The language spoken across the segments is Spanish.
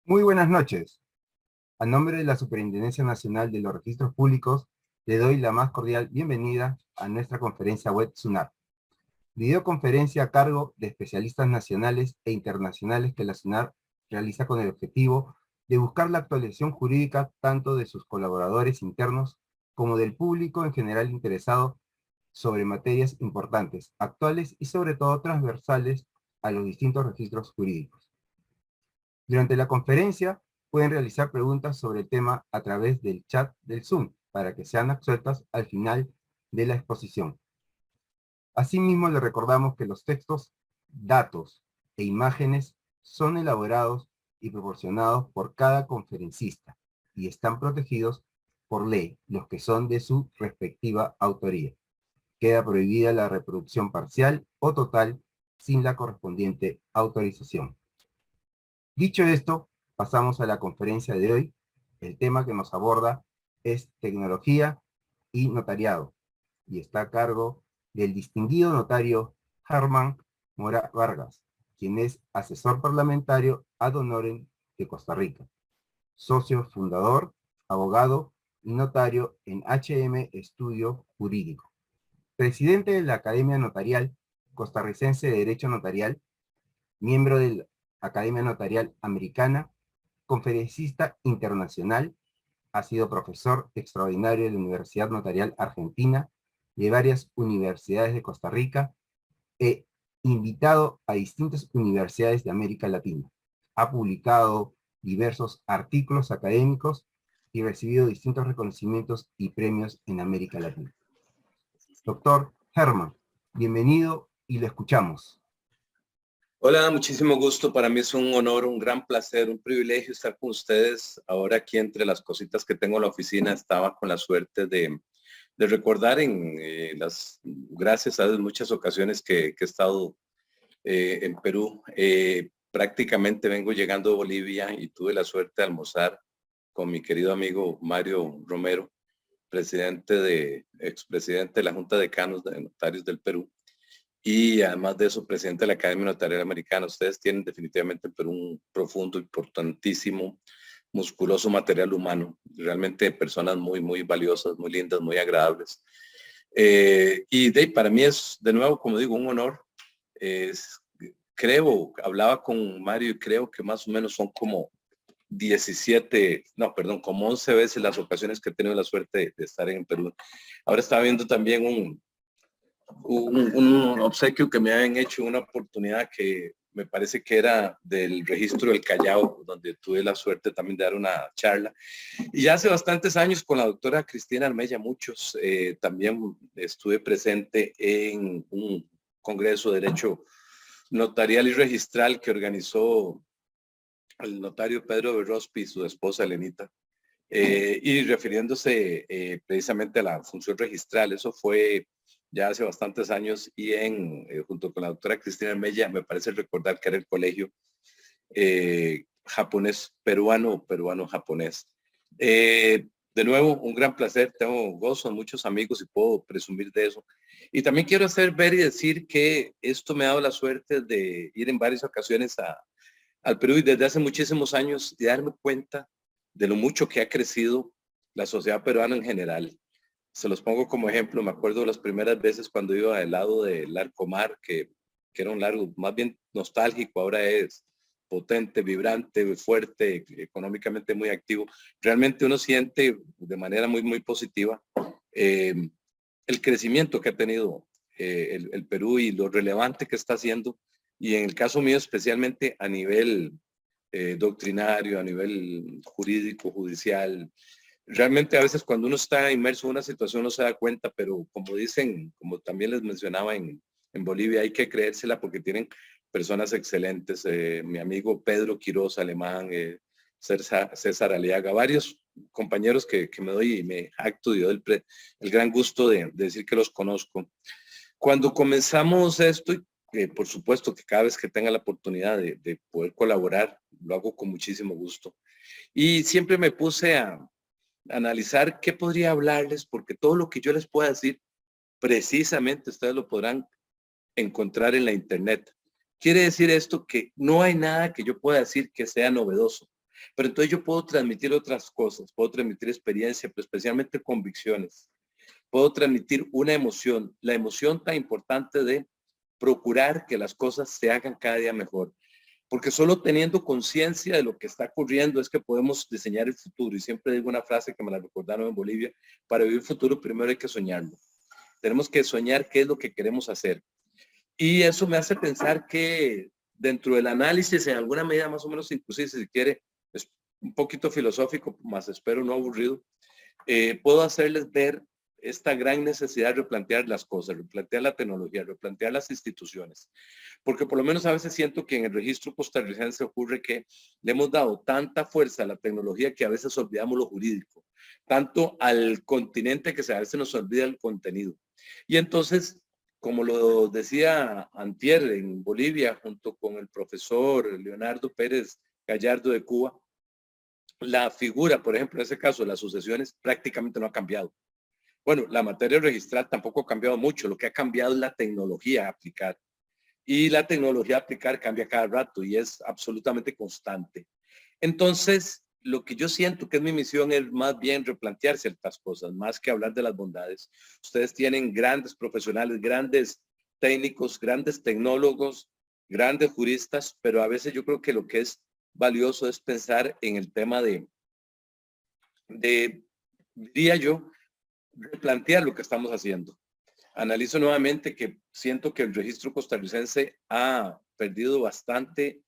Muy buenas noches. A nombre de la Superintendencia Nacional de los Registros Públicos, le doy la más cordial bienvenida a nuestra conferencia web SUNAR, videoconferencia a cargo de especialistas nacionales e internacionales que la SUNAR realiza con el objetivo de buscar la actualización jurídica tanto de sus colaboradores internos como del público en general interesado sobre materias importantes, actuales y sobre todo transversales a los distintos registros jurídicos. Durante la conferencia pueden realizar preguntas sobre el tema a través del chat del Zoom para que sean absueltas al final de la exposición. Asimismo, le recordamos que los textos, datos e imágenes son elaborados y proporcionados por cada conferencista y están protegidos por ley, los que son de su respectiva autoría. Queda prohibida la reproducción parcial o total sin la correspondiente autorización. Dicho esto, pasamos a la conferencia de hoy. El tema que nos aborda es tecnología y notariado, y está a cargo del distinguido notario Germán Mora Vargas, quien es asesor parlamentario ad honorem de Costa Rica, socio fundador, abogado y notario en HM Estudio Jurídico, presidente de la Academia Notarial Costarricense de Derecho Notarial, miembro de la Academia Notarial Americana, conferencista internacional, ha sido profesor extraordinario de la Universidad Notarial Argentina y de varias universidades de Costa Rica, e invitado a distintas universidades de América Latina. Ha publicado diversos artículos académicos y recibido distintos reconocimientos y premios en América Latina. Doctor Germán, bienvenido y lo escuchamos. Hola, muchísimo gusto. Para mí es un honor, un gran placer, un privilegio estar con ustedes. Ahora aquí entre las cositas que tengo en la oficina estaba con la suerte de recordar gracias a muchas ocasiones que he estado en Perú. Prácticamente vengo llegando a Bolivia y tuve la suerte de almorzar con mi querido amigo Mario Romero, expresidente de la Junta de Decanos de Notarios del Perú. Y además de eso, presidente de la Academia Notarial Americana. Ustedes tienen definitivamente en Perú un profundo, importantísimo, musculoso material humano. Realmente personas muy, muy valiosas, muy lindas, muy agradables. Para mí es, de nuevo, como digo, un honor. Hablaba con Mario y creo que más o menos son como como 11 veces las ocasiones que he tenido la suerte de estar en Perú. Ahora estaba viendo también un obsequio que me habían hecho, una oportunidad que me parece que era del registro del Callao, donde tuve la suerte también de dar una charla. Y ya hace bastantes años con la doctora Cristina Armella, también estuve presente en un congreso de derecho notarial y registral que organizó el notario Pedro Berrospi y su esposa Elenita. Y refiriéndose precisamente a la función registral, eso fue ya hace bastantes años y junto con la doctora Cristina Mella, me parece recordar que era el colegio japonés peruano o peruano japonés. De nuevo, un gran placer, tengo gozo, muchos amigos y puedo presumir de eso. Y también quiero hacer ver y decir que esto me ha dado la suerte de ir en varias ocasiones al Perú y desde hace muchísimos años y darme cuenta de lo mucho que ha crecido la sociedad peruana en general. Se los pongo como ejemplo, me acuerdo de las primeras veces cuando iba al lado del Larcomar, que era un largo más bien nostálgico, ahora es potente, vibrante, fuerte, económicamente muy activo. Realmente uno siente de manera muy, muy positiva el crecimiento que ha tenido el Perú y lo relevante que está haciendo. Y en el caso mío, especialmente a nivel doctrinario, a nivel jurídico, judicial. Realmente a veces cuando uno está inmerso en una situación no se da cuenta, pero como dicen, como también les mencionaba en Bolivia, hay que creérsela porque tienen personas excelentes. Mi amigo Pedro Quiroz Alemán, César Aliaga, varios compañeros que me doy y me acto y doy el gran gusto de decir que los conozco. Cuando comenzamos esto, por supuesto que cada vez que tenga la oportunidad de poder colaborar, lo hago con muchísimo gusto. Y siempre me puse a analizar qué podría hablarles, porque todo lo que yo les pueda decir, precisamente ustedes lo podrán encontrar en la internet. Quiere decir esto que no hay nada que yo pueda decir que sea novedoso. Pero entonces yo puedo transmitir otras cosas, puedo transmitir experiencia, pero especialmente convicciones. Puedo transmitir una emoción, la emoción tan importante de procurar que las cosas se hagan cada día mejor. Porque solo teniendo conciencia de lo que está ocurriendo es que podemos diseñar el futuro. Y siempre digo una frase que me la recordaron en Bolivia: para vivir el futuro primero hay que soñarlo. Tenemos que soñar qué es lo que queremos hacer. Y eso me hace pensar que dentro del análisis, en alguna medida más o menos, inclusive si se quiere, es un poquito filosófico, más espero no aburrido, puedo hacerles ver esta gran necesidad de replantear las cosas, replantear la tecnología, replantear las instituciones. Porque por lo menos a veces siento que en el registro costarricense ocurre que le hemos dado tanta fuerza a la tecnología que a veces olvidamos lo jurídico, tanto al continente que a veces nos olvida el contenido. Y entonces, como lo decía antier en Bolivia, junto con el profesor Leonardo Pérez Gallardo de Cuba, la figura, por ejemplo, en ese caso de las sucesiones, prácticamente no ha cambiado. Bueno, la materia registral tampoco ha cambiado mucho. Lo que ha cambiado es la tecnología a aplicar. Y la tecnología a aplicar cambia cada rato y es absolutamente constante. Entonces, lo que yo siento que es mi misión es más bien replantear ciertas cosas, más que hablar de las bondades. Ustedes tienen grandes profesionales, grandes técnicos, grandes tecnólogos, grandes juristas, pero a veces yo creo que lo que es valioso es pensar en el tema diría yo, replantear lo que estamos haciendo. Analizo nuevamente que siento que el registro costarricense ha perdido bastante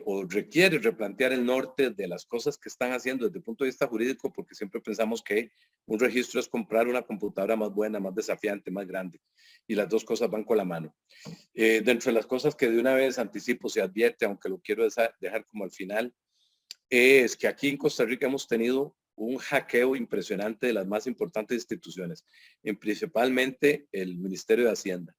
o requiere replantear el norte de las cosas que están haciendo desde el punto de vista jurídico, porque siempre pensamos que un registro es comprar una computadora más buena, más desafiante, más grande, y las dos cosas van con la mano. Dentro de las cosas que de una vez anticipo se advierte, aunque lo quiero dejar como al final, es que aquí en Costa Rica hemos tenido un hackeo impresionante de las más importantes instituciones, principalmente el Ministerio de Hacienda.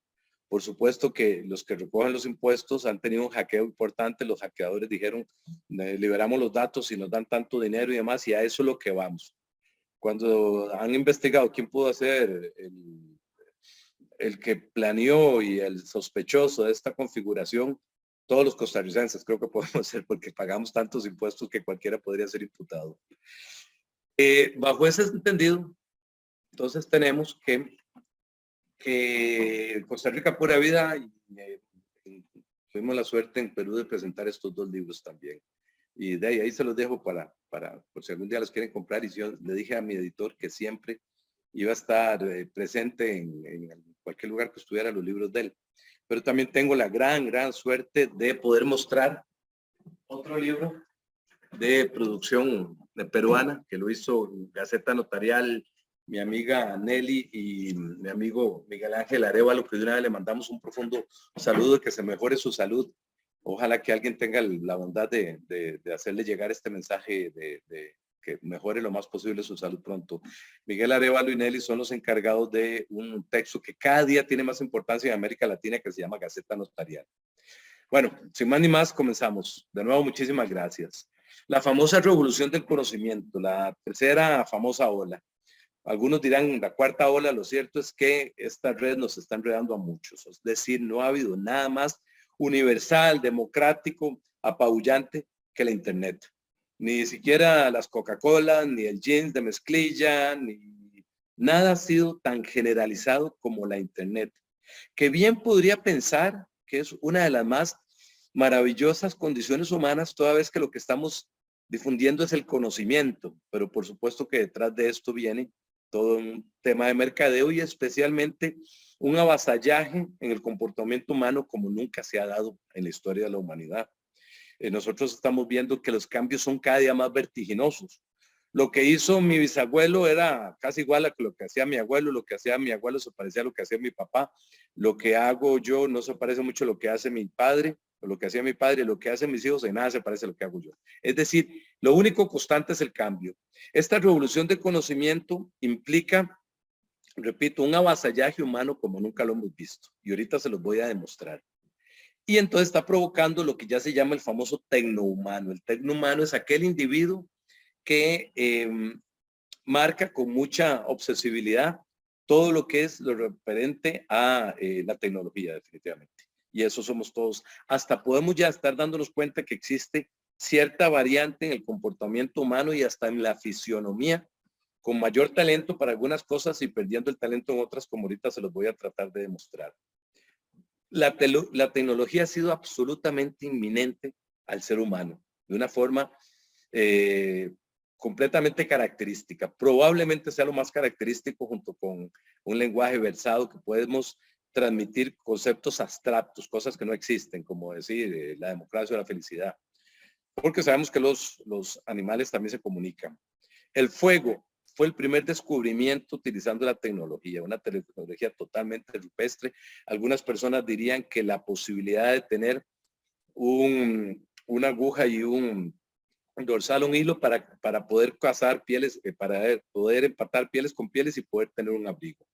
Por supuesto que los que recogen los impuestos han tenido un hackeo importante. Los hackeadores dijeron, liberamos los datos y nos dan tanto dinero y demás, y a eso es lo que vamos. Cuando han investigado quién pudo ser el que planeó y el sospechoso de esta configuración, todos los costarricenses creo que podemos ser, porque pagamos tantos impuestos que cualquiera podría ser imputado. Bajo ese entendido, entonces tenemos que Costa Rica Pura Vida, tuvimos la suerte en Perú de presentar estos dos libros también. Y de ahí se los dejo para por si algún día los quieren comprar. Y yo le dije a mi editor que siempre iba a estar presente en cualquier lugar que estuviera los libros de él. Pero también tengo la gran suerte de poder mostrar otro libro de producción peruana que lo hizo Gaceta Notarial, mi amiga Nelly y mi amigo Miguel Ángel Arevalo, que de una vez le mandamos un profundo saludo, que se mejore su salud. Ojalá que alguien tenga la bondad de hacerle llegar este mensaje de que mejore lo más posible su salud pronto. Miguel Arevalo y Nelly son los encargados de un texto que cada día tiene más importancia en América Latina, que se llama Gaceta Notarial. Bueno, sin más ni más, comenzamos. De nuevo, muchísimas gracias. La famosa revolución del conocimiento, la tercera famosa ola. Algunos dirán la cuarta ola. Lo cierto es que esta red nos está enredando a muchos. Es decir, no ha habido nada más universal, democrático, apabullante que la Internet. Ni siquiera las Coca-Cola, ni el jeans de mezclilla, ni nada ha sido tan generalizado como la Internet. Que bien podría pensar que es una de las más maravillosas condiciones humanas, toda vez que lo que estamos difundiendo es el conocimiento, pero por supuesto que detrás de esto viene todo un tema de mercadeo y especialmente un avasallaje en el comportamiento humano como nunca se ha dado en la historia de la humanidad. Nosotros estamos viendo que los cambios son cada día más vertiginosos. Lo que hizo mi bisabuelo era casi igual a lo que hacía mi abuelo, lo que hacía mi abuelo se parecía a lo que hacía mi papá, lo que hago yo no se parece mucho a lo que hace mi padre, o lo que hacía mi padre, lo que hacen mis hijos, en nada se parece a lo que hago yo. Es decir, lo único constante es el cambio. Esta revolución de conocimiento implica, repito, un avasallaje humano como nunca lo hemos visto, y ahorita se los voy a demostrar. Y entonces está provocando lo que ya se llama el famoso tecnohumano. El tecnohumano es aquel individuo que marca con mucha obsesibilidad todo lo que es lo referente a la tecnología, definitivamente. Y eso somos todos. Hasta podemos ya estar dándonos cuenta que existe cierta variante en el comportamiento humano y hasta en la fisionomía, con mayor talento para algunas cosas y perdiendo el talento en otras, como ahorita se los voy a tratar de demostrar. La tecnología ha sido absolutamente inminente al ser humano, de una forma completamente característica. Probablemente sea lo más característico, junto con un lenguaje versado, que podemos transmitir conceptos abstractos, cosas que no existen, como decir la democracia o la felicidad, porque sabemos que los animales también se comunican. El fuego fue el primer descubrimiento utilizando la tecnología, una tecnología totalmente rupestre. Algunas personas dirían que la posibilidad de tener una aguja y un dorsal, un hilo para poder cazar pieles, para poder empatar pieles con pieles y poder tener un abrigo.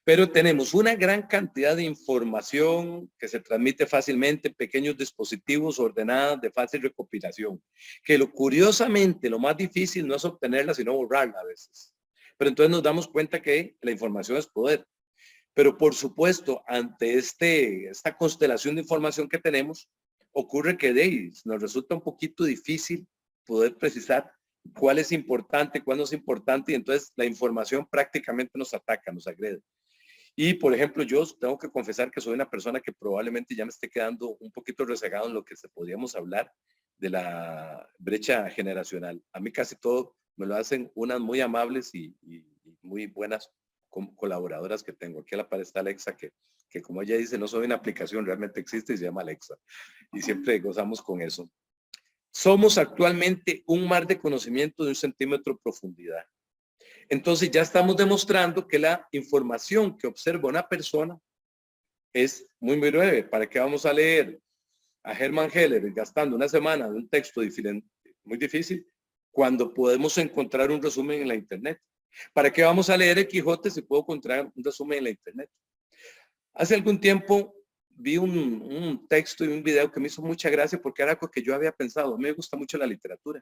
Pero tenemos una gran cantidad de información que se transmite fácilmente, pequeños dispositivos ordenados de fácil recopilación, que curiosamente lo más difícil no es obtenerla, sino borrarla a veces. Pero entonces nos damos cuenta que la información es poder. Pero por supuesto, ante esta constelación de información que tenemos, ocurre que nos resulta un poquito difícil poder precisar cuál es importante, cuál no es importante, y entonces la información prácticamente nos ataca, nos agrede. Y, por ejemplo, yo tengo que confesar que soy una persona que probablemente ya me esté quedando un poquito rezagado en lo que podríamos hablar de la brecha generacional. A mí casi todo me lo hacen unas muy amables y muy buenas colaboradoras que tengo. Aquí a la par está Alexa, que como ella dice, no soy una aplicación, realmente existe y se llama Alexa. Y siempre gozamos con eso. Somos actualmente un mar de conocimiento de 1 centímetro de profundidad. Entonces ya estamos demostrando que la información que observa una persona es muy, muy breve. ¿Para qué vamos a leer a Hermann Heller gastando una semana de un texto muy difícil cuando podemos encontrar un resumen en la internet? ¿Para qué vamos a leer el Quijote si puedo encontrar un resumen en la internet? Hace algún tiempo vi un texto y un video que me hizo mucha gracia porque era algo que yo había pensado. A mí me gusta mucho la literatura.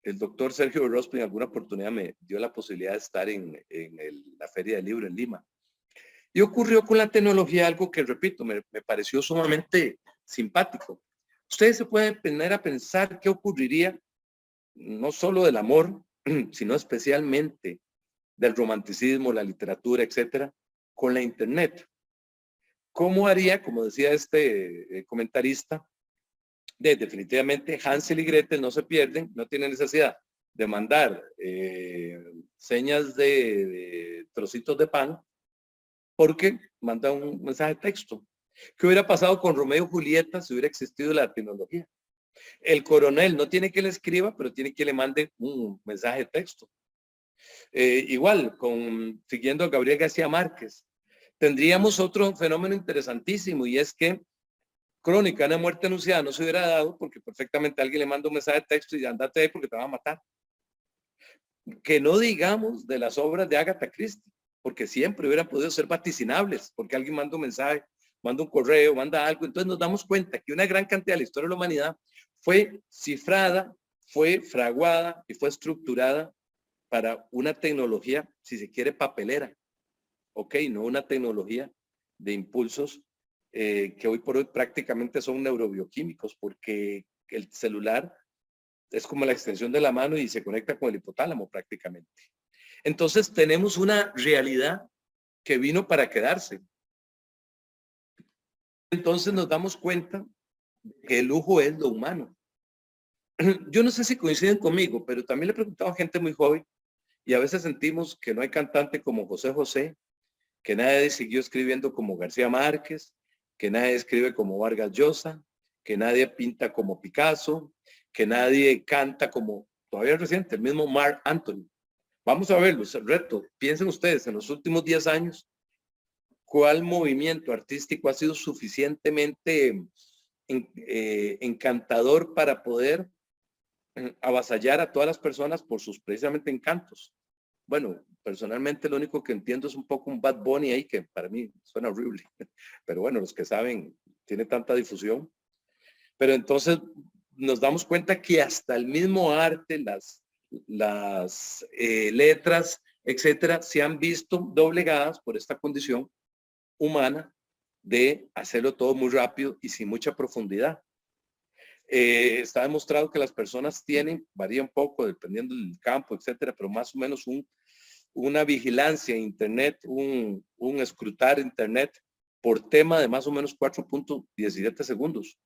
El doctor Sergio Orozco en alguna oportunidad me dio la posibilidad de estar en la Feria del Libro en Lima. Y ocurrió con la tecnología algo que, repito, me pareció sumamente simpático. Ustedes se pueden poner a pensar qué ocurriría, no solo del amor, sino especialmente del romanticismo, la literatura, etcétera, con la internet. ¿Cómo haría, como decía este comentarista, definitivamente Hansel y Gretel no se pierden, no tienen necesidad de mandar señas de trocitos de pan, porque manda un mensaje de texto. ¿Qué hubiera pasado con Romeo y Julieta si hubiera existido la tecnología? El coronel no tiene que le escriba, pero tiene que le mande un mensaje de texto. Igual, siguiendo a Gabriel García Márquez, tendríamos otro fenómeno interesantísimo, y es que Crónica de una muerte anunciada no se hubiera dado porque perfectamente alguien le manda un mensaje de texto y andate ahí porque te van a matar. Que no digamos de las obras de Agatha Christie, porque siempre hubieran podido ser vaticinables, porque alguien manda un mensaje, manda un correo, manda algo. Entonces nos damos cuenta que una gran cantidad de la historia de la humanidad fue cifrada, fue fraguada y fue estructurada para una tecnología, si se quiere, papelera. Ok, no una tecnología de impulsos que hoy por hoy prácticamente son neurobioquímicos, porque el celular es como la extensión de la mano y se conecta con el hipotálamo prácticamente. Entonces tenemos una realidad que vino para quedarse. Entonces nos damos cuenta que el lujo es lo humano. Yo no sé si coinciden conmigo, pero también le he preguntado a gente muy joven y a veces sentimos que no hay cantante como José José, que nadie siguió escribiendo como García Márquez, que nadie escribe como Vargas Llosa, que nadie pinta como Picasso, que nadie canta como, todavía reciente, el mismo Marc Anthony. Vamos a verlo, el reto. Piensen ustedes, en los últimos 10 años, ¿cuál movimiento artístico ha sido suficientemente encantador para poder avasallar a todas las personas por sus precisamente encantos? Bueno, personalmente lo único que entiendo es un poco un Bad Bunny ahí, que para mí suena horrible. Pero bueno, los que saben, tiene tanta difusión. Pero entonces nos damos cuenta que hasta el mismo arte, las letras, etcétera, se han visto doblegadas por esta condición humana de hacerlo todo muy rápido y sin mucha profundidad. Está demostrado que las personas tienen, varía un poco dependiendo del campo, etcétera, pero más o menos una vigilancia en Internet, un escrutar Internet por tema de más o menos 4.17 segundos.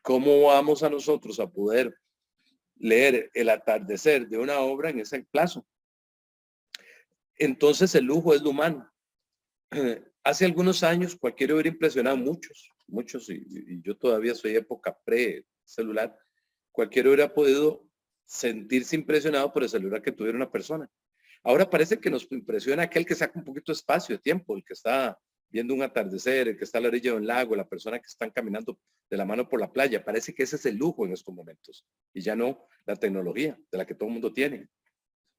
¿Cómo vamos a nosotros a poder leer el atardecer de una obra en ese plazo? Entonces el lujo es lo humano. Hace algunos años cualquiera hubiera impresionado, muchos, y yo todavía soy época pre-celular, cualquiera hubiera podido sentirse impresionado por el celular que tuviera una persona. Ahora parece que nos impresiona aquel que saca un poquito de espacio, de tiempo, el que está viendo un atardecer, el que está a la orilla de un lago, la persona que están caminando de la mano por la playa. Parece que ese es el lujo en estos momentos y ya no la tecnología de la que todo el mundo tiene.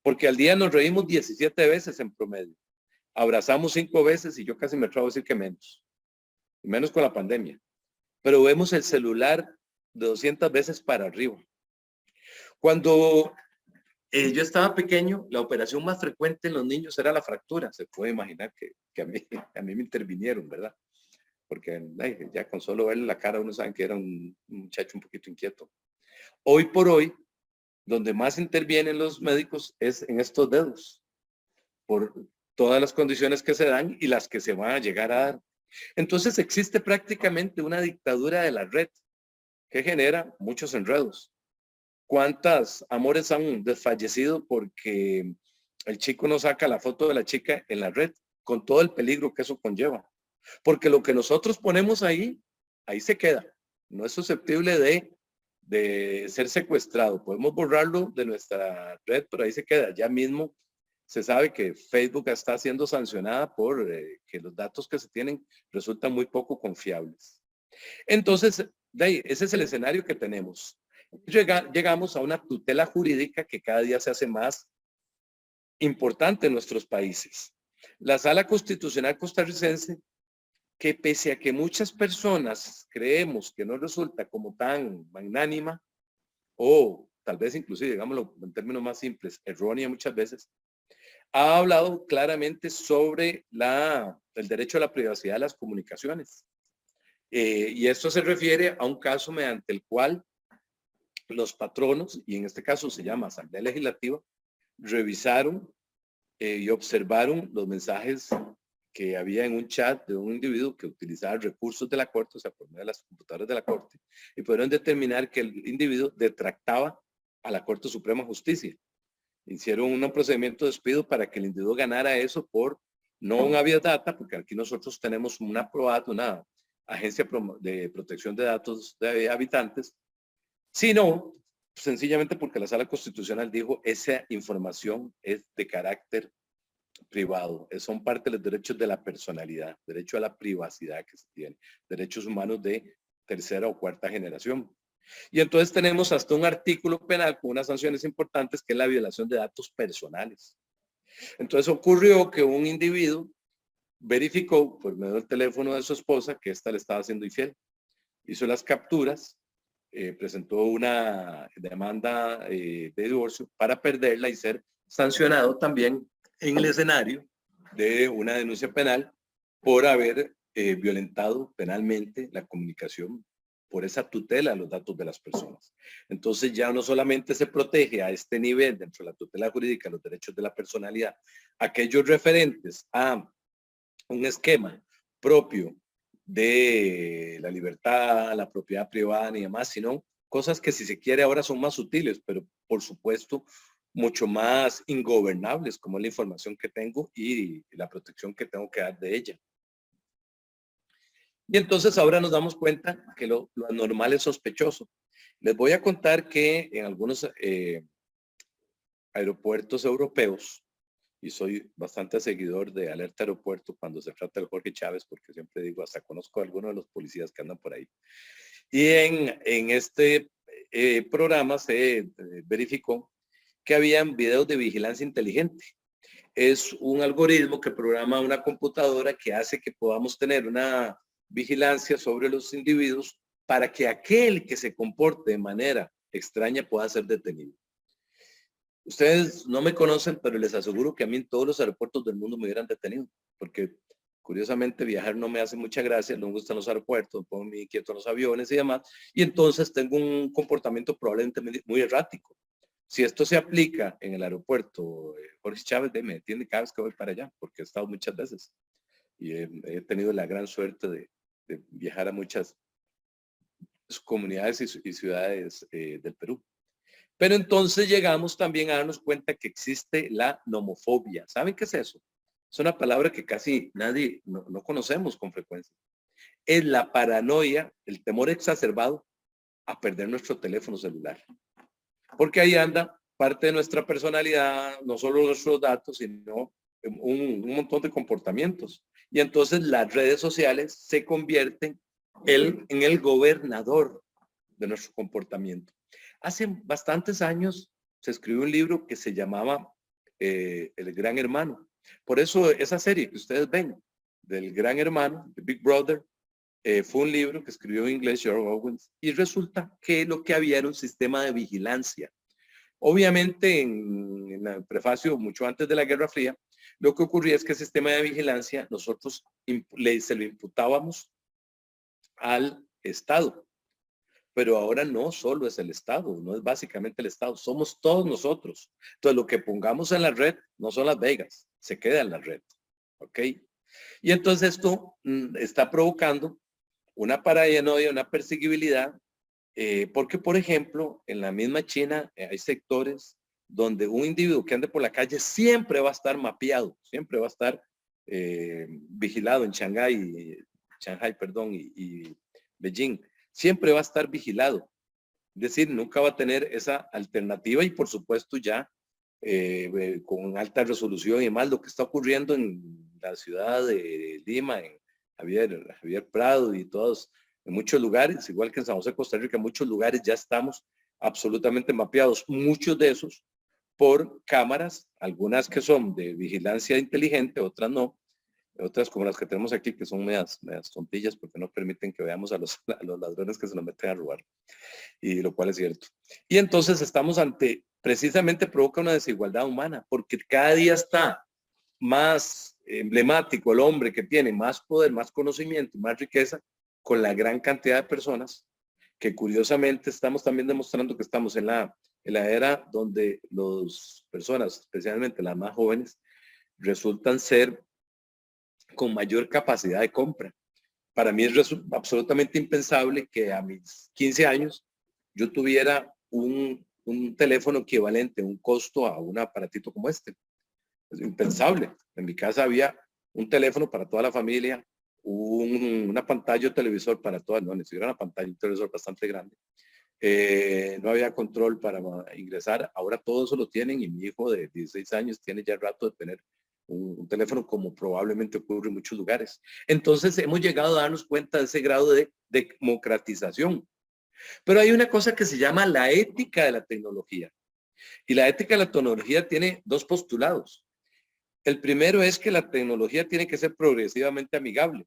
Porque al día nos reímos 17 veces en promedio. Abrazamos 5 veces y yo casi me atrevo a decir que menos. Y menos con la pandemia. Pero vemos el celular de 200 veces para arriba. Cuando yo estaba pequeño, la operación más frecuente en los niños era la fractura. Se puede imaginar que a mí me intervinieron, ¿verdad? Porque ya con solo verle la cara uno sabe que era un muchacho un poquito inquieto. Hoy por hoy, donde más intervienen los médicos es en estos dedos, por todas las condiciones que se dan y las que se van a llegar a dar. Entonces existe prácticamente una dictadura de la red que genera muchos enredos. ¿Cuántos amores han desfallecido porque el chico no saca la foto de la chica en la red, con todo el peligro que eso conlleva? Porque lo que nosotros ponemos ahí se queda. No es susceptible de ser secuestrado. Podemos borrarlo de nuestra red, pero ahí se queda. Ya mismo se sabe que Facebook está siendo sancionada por que los datos que se tienen resultan muy poco confiables. Entonces, ese es el escenario que tenemos. Llegamos a una tutela jurídica que cada día se hace más importante en nuestros países. La Sala Constitucional Costarricense, que pese a que muchas personas creemos que no resulta como tan magnánima, o tal vez inclusive, digámoslo en términos más simples, errónea muchas veces, ha hablado claramente sobre el derecho a la privacidad de las comunicaciones. Y esto se refiere a un caso mediante el cual los patronos, y en este caso se llama Asamblea Legislativa, revisaron y observaron los mensajes que había en un chat de un individuo que utilizaba recursos de la Corte, o sea, por medio de las computadoras de la Corte, y pudieron determinar que el individuo detractaba a la Corte Suprema de Justicia. Hicieron un procedimiento de despido para que el individuo ganara eso por no un habeas data, porque aquí nosotros tenemos una agencia de protección de datos de habitantes, sino sencillamente porque la Sala Constitucional dijo esa información es de carácter privado, son parte de los derechos de la personalidad, derecho a la privacidad que se tiene, derechos humanos de tercera o cuarta generación. Y entonces tenemos hasta un artículo penal con unas sanciones importantes que es la violación de datos personales. Entonces ocurrió que un individuo verificó por medio del teléfono de su esposa que ésta le estaba haciendo infiel. Hizo las capturas, presentó una demanda de divorcio para perderla y ser sancionado también en el escenario de una denuncia penal por haber violentado penalmente la comunicación por esa tutela a los datos de las personas. Entonces ya no solamente se protege a este nivel dentro de la tutela jurídica los derechos de la personalidad, aquellos referentes a un esquema propio de la libertad, la propiedad privada y demás, sino cosas que si se quiere ahora son más sutiles, pero por supuesto mucho más ingobernables, como es la información que tengo y la protección que tengo que dar de ella. Y entonces ahora nos damos cuenta que lo anormal es sospechoso. Les voy a contar que en algunos aeropuertos europeos, y soy bastante seguidor de Alerta Aeropuerto cuando se trata de Jorge Chávez, porque siempre digo, hasta conozco a algunos de los policías que andan por ahí. Y en este programa se verificó que habían videos de vigilancia inteligente. Es un algoritmo que programa una computadora que hace que podamos tener una vigilancia sobre los individuos para que aquel que se comporte de manera extraña pueda ser detenido. Ustedes no me conocen, pero les aseguro que a mí en todos los aeropuertos del mundo me hubieran detenido, porque Curiosamente, viajar no me hace mucha gracia, no me gustan los aeropuertos, me pongo muy inquieto en los aviones y demás, y entonces tengo un comportamiento probablemente muy errático. Si esto se aplica en el aeropuerto, Jorge Chávez me entiende cada vez que voy para allá, porque he estado muchas veces y he tenido la gran suerte de viajar a muchas comunidades y ciudades del Perú. Pero entonces llegamos también a darnos cuenta que existe la nomofobia. ¿Saben qué es eso? Es una palabra que casi nadie, no conocemos con frecuencia. Es la paranoia, el temor exacerbado a perder nuestro teléfono celular. Porque ahí anda parte de nuestra personalidad, no solo nuestros datos, sino un montón de comportamientos. Y entonces las redes sociales se convierten en el gobernador de nuestro comportamiento. Hace bastantes años se escribió un libro que se llamaba El Gran Hermano. Por eso esa serie que ustedes ven del Gran Hermano, The Big Brother, fue un libro que escribió en inglés George Orwell, y resulta que lo que había era un sistema de vigilancia. Obviamente, en el prefacio, mucho antes de la Guerra Fría, lo que ocurría es que el sistema de vigilancia nosotros se lo imputábamos al Estado. Pero ahora no solo es el Estado, no es básicamente el Estado, somos todos nosotros. Entonces, lo que pongamos en la red no son Las Vegas, se queda en la red. ¿Ok? Y entonces esto está provocando una paranoia, una perseguibilidad, porque, por ejemplo, en la misma China hay sectores donde un individuo que ande por la calle siempre va a estar mapeado, siempre va a estar vigilado en Shanghai, perdón, y Beijing, siempre va a estar vigilado. Es decir, nunca va a tener esa alternativa y, por supuesto, ya con alta resolución y demás, lo que está ocurriendo en la ciudad de Lima, en Javier Prado y todos, en muchos lugares, igual que en San José, Costa Rica, en muchos lugares ya estamos absolutamente mapeados, muchos de esos por cámaras, algunas que son de vigilancia inteligente, otras no, otras como las que tenemos aquí, que son medias tontillas porque no permiten que veamos a los ladrones que se nos meten a robar, y lo cual es cierto. Y entonces estamos precisamente provoca una desigualdad humana, porque cada día está más emblemático el hombre que tiene más poder, más conocimiento, más riqueza, con la gran cantidad de personas que curiosamente estamos también demostrando que estamos en la era donde las personas, especialmente las más jóvenes, resultan ser con mayor capacidad de compra. Para mí es absolutamente impensable que a mis 15 años yo tuviera un teléfono equivalente, un costo a un aparatito como este. Es impensable. En mi casa había un teléfono para toda la familia, una pantalla o televisor para todas, no, necesitaba una pantalla, un televisor bastante grande. No había control para ingresar. Ahora todo eso lo tienen y mi hijo de 16 años tiene ya rato de tener un teléfono, como probablemente ocurre en muchos lugares. Entonces hemos llegado a darnos cuenta de ese grado de democratización. Pero hay una cosa que se llama la ética de la tecnología. Y la ética de la tecnología tiene dos postulados. El primero es que la tecnología tiene que ser progresivamente amigable.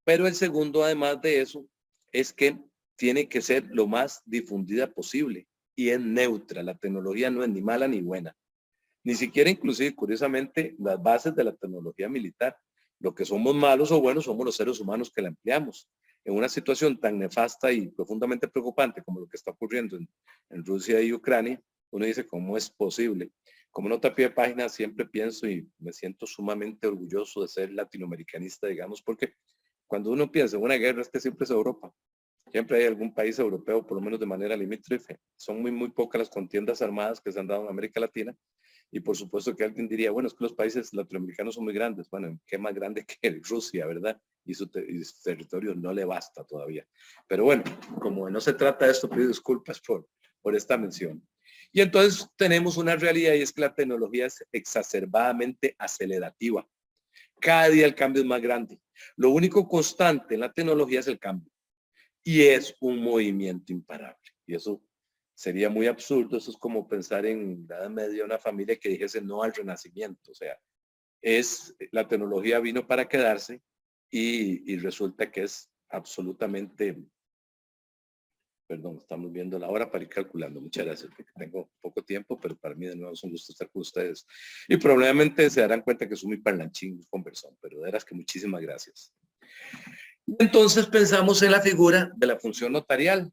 Pero el segundo, además de eso, es que tiene que ser lo más difundida posible y es neutra. La tecnología no es ni mala ni buena. Ni siquiera, inclusive, curiosamente, las bases de la tecnología militar. Lo que somos malos o buenos somos los seres humanos que la empleamos. En una situación tan nefasta y profundamente preocupante como lo que está ocurriendo en Rusia y Ucrania, uno dice, ¿cómo es posible? Como nota a pie de página, siempre pienso y me siento sumamente orgulloso de ser latinoamericanista, digamos, porque cuando uno piensa en una guerra, es que siempre es Europa. Siempre hay algún país europeo, por lo menos de manera limítrofe. Son muy pocas las contiendas armadas que se han dado en América Latina. Y por supuesto que alguien diría, bueno, es que los países latinoamericanos son muy grandes. Bueno, ¿qué más grande que Rusia, verdad? Y su territorio no le basta todavía. Pero bueno, como no se trata de esto, pido disculpas por esta mención. Y entonces tenemos una realidad y es que la tecnología es exacerbadamente acelerativa. Cada día el cambio es más grande. Lo único constante en la tecnología es el cambio. Y es un movimiento imparable. Y eso sería muy absurdo. Eso es como pensar en la Edad Media, una familia que dijese no al renacimiento. O sea, la tecnología vino para quedarse y resulta que es absolutamente Perdón, estamos viendo la hora para ir calculando. Muchas gracias, porque tengo poco tiempo, pero para mí de nuevo es un gusto estar con ustedes. Y probablemente se darán cuenta que soy muy parlanchín, muy conversón, pero de veras que muchísimas gracias. Entonces pensamos en la figura de la función notarial,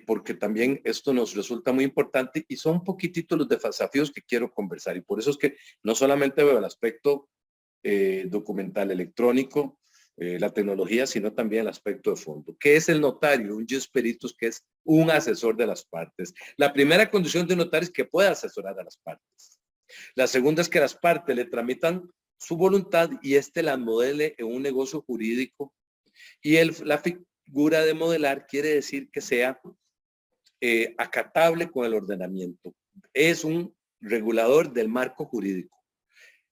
porque también esto nos resulta muy importante y son un poquitito los desafíos que quiero conversar. Y por eso es que no solamente veo el aspecto documental electrónico, la tecnología, sino también el aspecto de fondo. ¿Qué es el notario? Un jus peritus, que es un asesor de las partes. La primera condición de un notario es que pueda asesorar a las partes. La segunda es que las partes le tramitan su voluntad y éste la modele en un negocio jurídico. Y la figura de modelar quiere decir que sea acatable con el ordenamiento. Es un regulador del marco jurídico.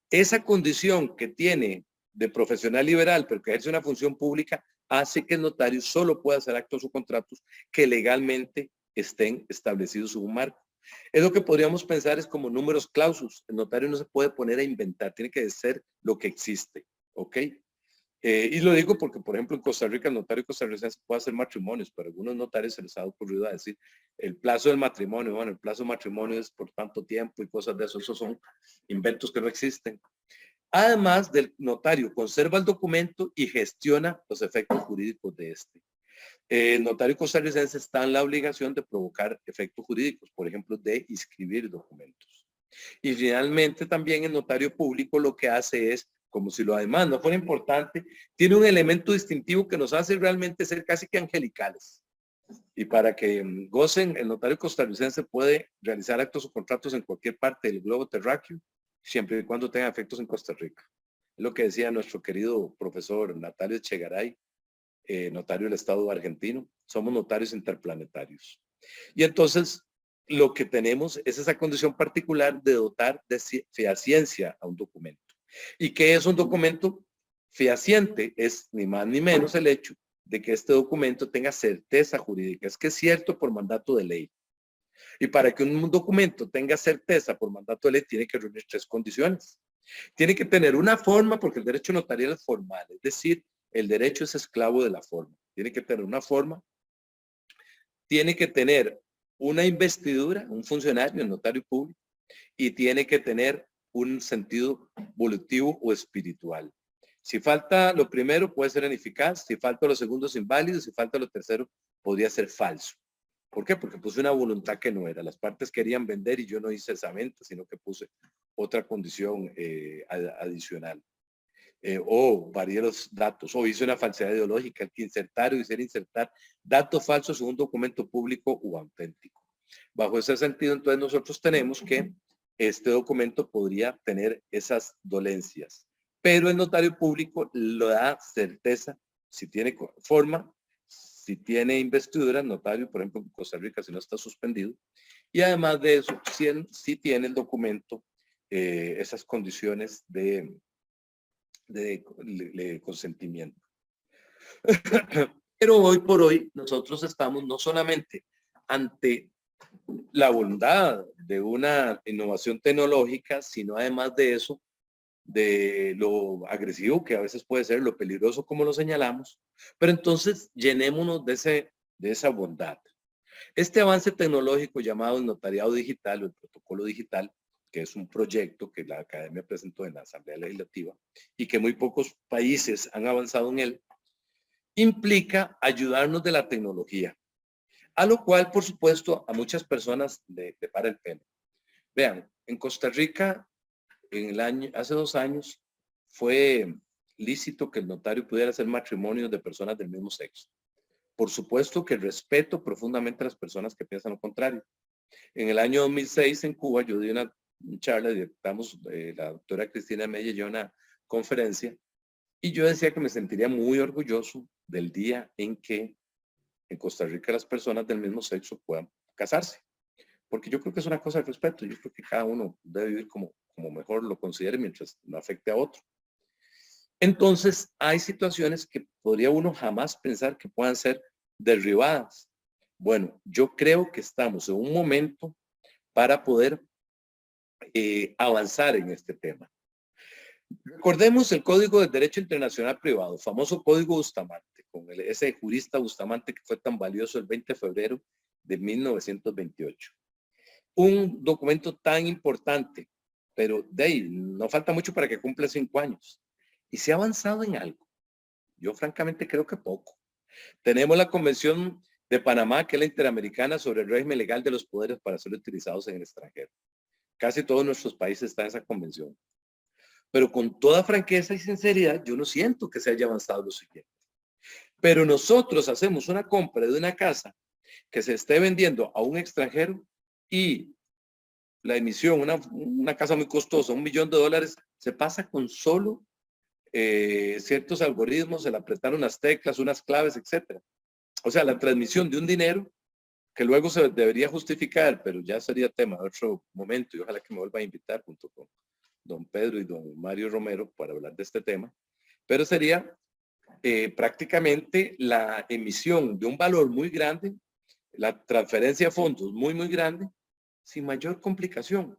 Esa condición que tiene de profesional liberal, pero que ejerce una función pública, hace que el notario solo pueda hacer actos o contratos que legalmente estén establecidos en un marco. Es lo que podríamos pensar es como números clausus. El notario no se puede poner a inventar, tiene que ser lo que existe, ¿ok? Y lo digo porque, por ejemplo, en Costa Rica el notario costarricense puede hacer matrimonios, pero a algunos notarios se les ha ocurrido a decir el plazo del matrimonio. Bueno, el plazo del matrimonio es por tanto tiempo y cosas de eso. Esos son inventos que no existen. Además del notario, conserva el documento y gestiona los efectos jurídicos de este. El notario costarricense está en la obligación de provocar efectos jurídicos, por ejemplo, de inscribir documentos. Y finalmente también el notario público lo que hace es, como si lo demás no fuera importante, tiene un elemento distintivo que nos hace realmente ser casi que angelicales. Y para que gocen, el notario costarricense puede realizar actos o contratos en cualquier parte del globo terráqueo, siempre y cuando tenga efectos en Costa Rica. Es lo que decía nuestro querido profesor Natalio Echegaray, notario del Estado argentino. Somos notarios interplanetarios. Y entonces lo que tenemos es esa condición particular de dotar de fehaciencia a un documento. ¿Y qué es un documento fehaciente? Es ni más ni menos el hecho de que este documento tenga certeza jurídica. Es que es cierto por mandato de ley. Y para que un documento tenga certeza por mandato de ley, tiene que reunir tres condiciones. Tiene que tener una forma, porque el derecho notarial es formal, es decir, el derecho es esclavo de la forma. Tiene que tener una forma, tiene que tener una investidura, un funcionario, el notario público, y tiene que tener un sentido volutivo o espiritual. Si falta lo primero, puede ser ineficaz. Si falta lo segundo, es inválido. Si falta lo tercero, podría ser falso. ¿Por qué? Porque puse una voluntad que no era. Las partes querían vender y yo no hice esa venta, sino que puse otra condición adicional. O varié los datos, o hice una falsedad ideológica, el que insertar o hiciera insertar datos falsos en un documento público o auténtico. Bajo ese sentido, entonces nosotros tenemos que este documento podría tener esas dolencias, pero el notario público lo da certeza si tiene forma, si tiene investidura, el notario, por ejemplo, en Costa Rica, si no está suspendido, y además de eso, si tiene el documento, esas condiciones de consentimiento. Pero hoy por hoy nosotros estamos no solamente ante la bondad de una innovación tecnológica, sino además de eso, de lo agresivo que a veces puede ser, lo peligroso como lo señalamos, pero entonces llenémonos de esa bondad. Este avance tecnológico llamado el notariado digital o el protocolo digital, que es un proyecto que la Academia presentó en la Asamblea Legislativa y que muy pocos países han avanzado en él, implica ayudarnos de la tecnología, a lo cual, por supuesto, a muchas personas le para el pelo. Vean, en Costa Rica, hace 2 años, fue lícito que el notario pudiera hacer matrimonios de personas del mismo sexo. Por supuesto que respeto profundamente a las personas que piensan lo contrario. En el año 2006 en Cuba yo di una charla, dictamos, la doctora Cristina Mella y yo una conferencia, y yo decía que me sentiría muy orgulloso del día en que en Costa Rica las personas del mismo sexo puedan casarse. Porque yo creo que es una cosa de respeto. Yo creo que cada uno debe vivir como mejor lo considere mientras no afecte a otro. Entonces, hay situaciones que podría uno jamás pensar que puedan ser derribadas. Bueno, yo creo que estamos en un momento para poder avanzar en este tema. Recordemos el Código de Derecho Internacional Privado, famoso Código Bustamante, ese jurista Bustamante que fue tan valioso el 20 de febrero de 1928. Un documento tan importante, pero de ahí no falta mucho para que cumpla 5 años. ¿Y se ha avanzado en algo? Yo francamente creo que poco. Tenemos la Convención de Panamá, que es la Interamericana sobre el régimen legal de los poderes para ser utilizados en el extranjero. Casi todos nuestros países están en esa convención. Pero con toda franqueza y sinceridad, yo no siento que se haya avanzado lo siguiente. Pero nosotros hacemos una compra de una casa que se esté vendiendo a un extranjero y la emisión, una casa muy costosa, $1 millón, se pasa con solo ciertos algoritmos, el apretar unas teclas, unas claves, etc. O sea, la transmisión de un dinero que luego se debería justificar, pero ya sería tema de otro momento y ojalá que me vuelva a invitar junto con don Pedro y don Mario Romero para hablar de este tema, pero sería prácticamente la emisión de un valor muy grande, la transferencia de fondos muy, muy grande, sin mayor complicación.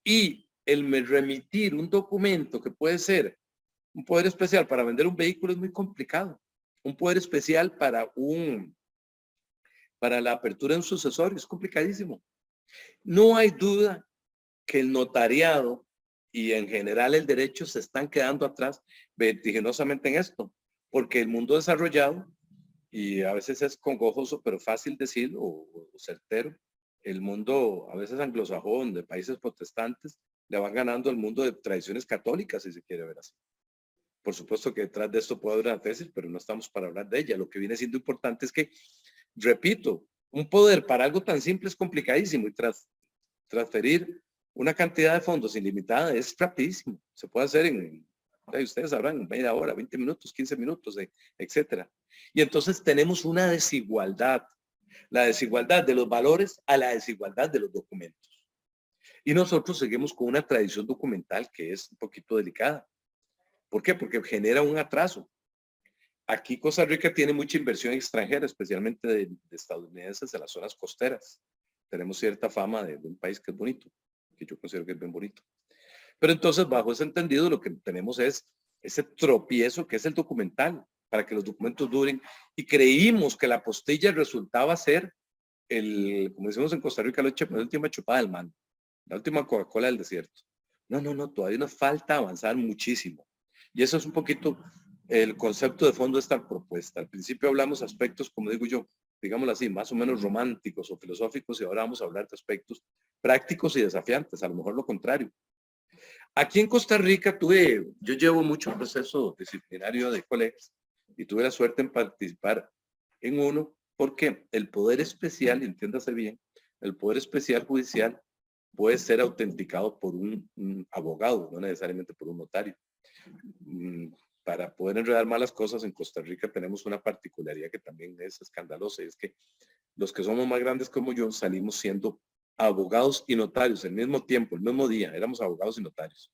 Y el remitir un documento que puede ser un poder especial para vender un vehículo es muy complicado. Un poder especial para la apertura de un sucesorio es complicadísimo. No hay duda que el notariado y en general el derecho se están quedando atrás vertiginosamente en esto, porque el mundo desarrollado, y a veces es congojoso, pero fácil decirlo o certero, el mundo a veces anglosajón, de países protestantes, le van ganando al mundo de tradiciones católicas, si se quiere ver así. Por supuesto que detrás de esto puede haber una tesis, pero no estamos para hablar de ella. Lo que viene siendo importante es que, repito, un poder para algo tan simple es complicadísimo y transferir una cantidad de fondos ilimitada es rapidísimo. Se puede hacer ustedes sabrán, en media hora, 20 minutos, 15 minutos, etcétera. Y entonces tenemos una desigualdad, la desigualdad de los valores a la desigualdad de los documentos. Y nosotros seguimos con una tradición documental que es un poquito delicada. ¿Por qué? Porque genera un atraso. Aquí Costa Rica tiene mucha inversión extranjera, especialmente de estadounidenses en las zonas costeras. Tenemos cierta fama de un país que es bonito, que yo considero que es bien bonito. Pero entonces, bajo ese entendido, lo que tenemos es ese tropiezo que es el documental, para que los documentos duren. Y creímos que la postilla resultaba ser como decimos en Costa Rica, la última chupada del man, la última Coca-Cola del desierto. No, todavía nos falta avanzar muchísimo. Y eso es un poquito el concepto de fondo de esta propuesta. Al principio hablamos aspectos, como digo yo, digámoslo así, más o menos románticos o filosóficos, y ahora vamos a hablar de aspectos prácticos y desafiantes, a lo mejor lo contrario. Aquí en Costa Rica yo llevo mucho proceso disciplinario de colegas y tuve la suerte en participar en uno porque el poder especial, entiéndase bien, el poder especial judicial puede ser autenticado por un abogado, no necesariamente por un notario. Para poder enredar malas cosas en Costa Rica tenemos una particularidad que también es escandalosa, y es que los que somos más grandes como yo salimos siendo abogados y notarios al mismo tiempo, el mismo día, éramos abogados y notarios.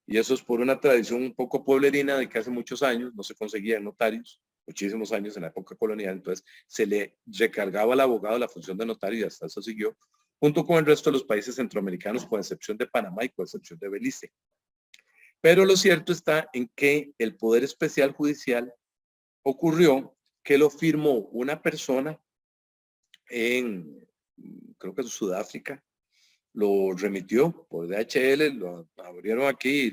Y eso es por una tradición un poco pueblerina de que hace muchos años no se conseguían notarios, muchísimos años en la época colonial, entonces se le recargaba al abogado la función de notario y hasta eso siguió, junto con el resto de los países centroamericanos, con excepción de Panamá y con excepción de Belice. Pero lo cierto está en que el Poder Especial Judicial ocurrió que lo firmó una persona creo que en Sudáfrica, lo remitió por DHL, lo abrieron aquí,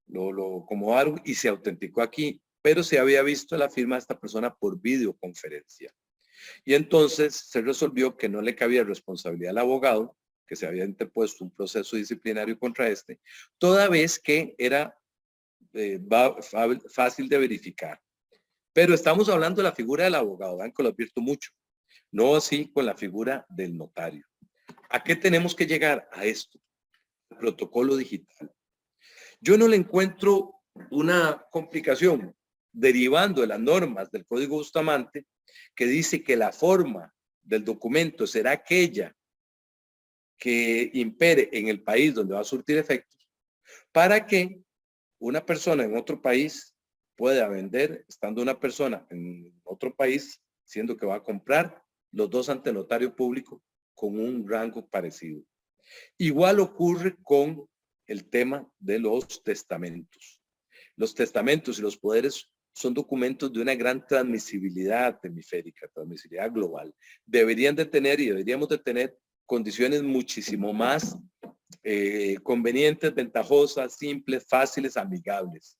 lo acomodaron y se autenticó aquí, pero se había visto la firma de esta persona por videoconferencia. Y entonces se resolvió que no le cabía responsabilidad al abogado, que se había interpuesto un proceso disciplinario contra toda vez que era fácil de verificar. Pero estamos hablando de la figura del abogado, vean que lo advierto mucho, no así con la figura del notario. ¿A qué tenemos que llegar? A esto, el protocolo digital. Yo no le encuentro una complicación derivando de las normas del Código Bustamante que dice que la forma del documento será aquella que impere en el país donde va a surtir efectos, para que una persona en otro país pueda vender, estando una persona en otro país, siendo que va a comprar, los dos ante notario público con un rango parecido. Igual ocurre con el tema de los testamentos. Los testamentos y los poderes son documentos de una gran transmisibilidad hemisférica, transmisibilidad global. Deberían de tener y deberíamos de tener condiciones muchísimo más convenientes, ventajosas, simples, fáciles, amigables.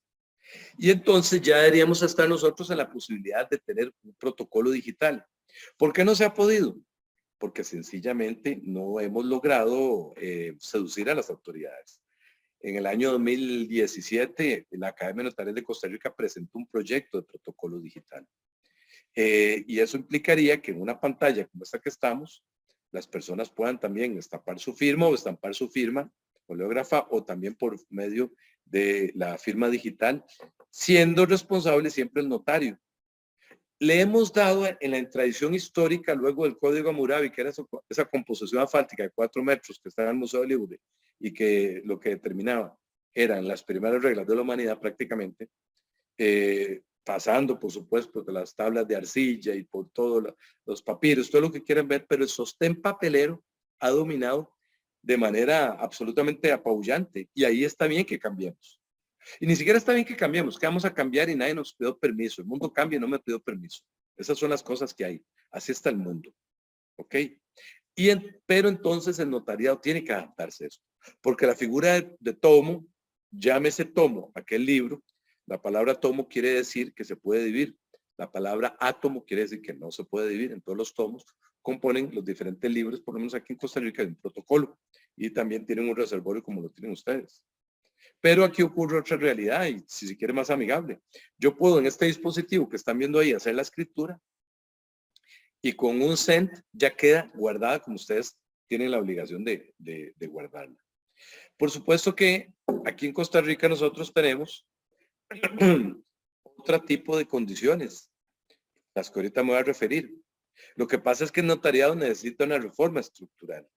Y entonces ya deberíamos estar nosotros en la posibilidad de tener un protocolo digital. ¿Por qué no se ha podido? Porque sencillamente no hemos logrado seducir a las autoridades. En el año 2017, la Academia Notarial de Costa Rica presentó un proyecto de protocolo digital. Y eso implicaría que en una pantalla como esta que estamos, las personas puedan también estampar su firma o estampar su firma oleógrafa o también por medio de la firma digital, siendo responsable siempre el notario. Le hemos dado en la tradición histórica, luego del Código Hammurabi, que era esa composición asfáltica de 4 metros que está en el Museo del Louvre y que lo que determinaba eran las primeras reglas de la humanidad prácticamente, pasando, por supuesto, de las tablas de arcilla y por todos los papiros, todo lo que quieran ver, pero el sostén papelero ha dominado de manera absolutamente apabullante y ahí está bien que cambiemos. Y ni siquiera está bien que cambiemos, que vamos a cambiar y nadie nos pidió permiso. El mundo cambia y no me pidió permiso. Esas son las cosas que hay. Así está el mundo. ¿Ok? Pero entonces el notariado tiene que adaptarse a eso. Porque la figura de tomo, llámese tomo, aquel libro, la palabra tomo quiere decir que se puede dividir. La palabra átomo quiere decir que no se puede dividir. En todos los tomos componen los diferentes libros, por lo menos aquí en Costa Rica hay un protocolo. Y también tienen un reservorio como lo tienen ustedes. Pero aquí ocurre otra realidad y si se quiere más amigable. Yo puedo en este dispositivo que están viendo ahí hacer la escritura y con un send ya queda guardada como ustedes tienen la obligación de guardarla. Por supuesto que aquí en Costa Rica nosotros tenemos otro tipo de condiciones, las que ahorita me voy a referir. Lo que pasa es que el notariado necesita una reforma estructural,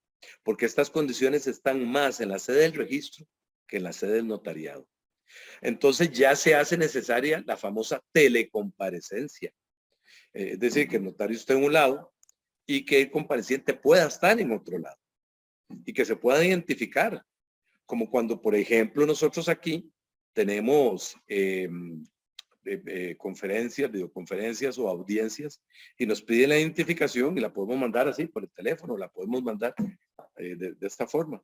porque estas condiciones están más en la sede del registro que en la sede del notariado. Entonces ya se hace necesaria la famosa telecomparecencia. Es decir, que el notario esté en un lado y que el compareciente pueda estar en otro lado y que se pueda identificar. Como cuando, por ejemplo, nosotros aquí tenemos conferencias, videoconferencias o audiencias y nos piden la identificación y la podemos mandar así por el teléfono, la podemos mandar de esta forma.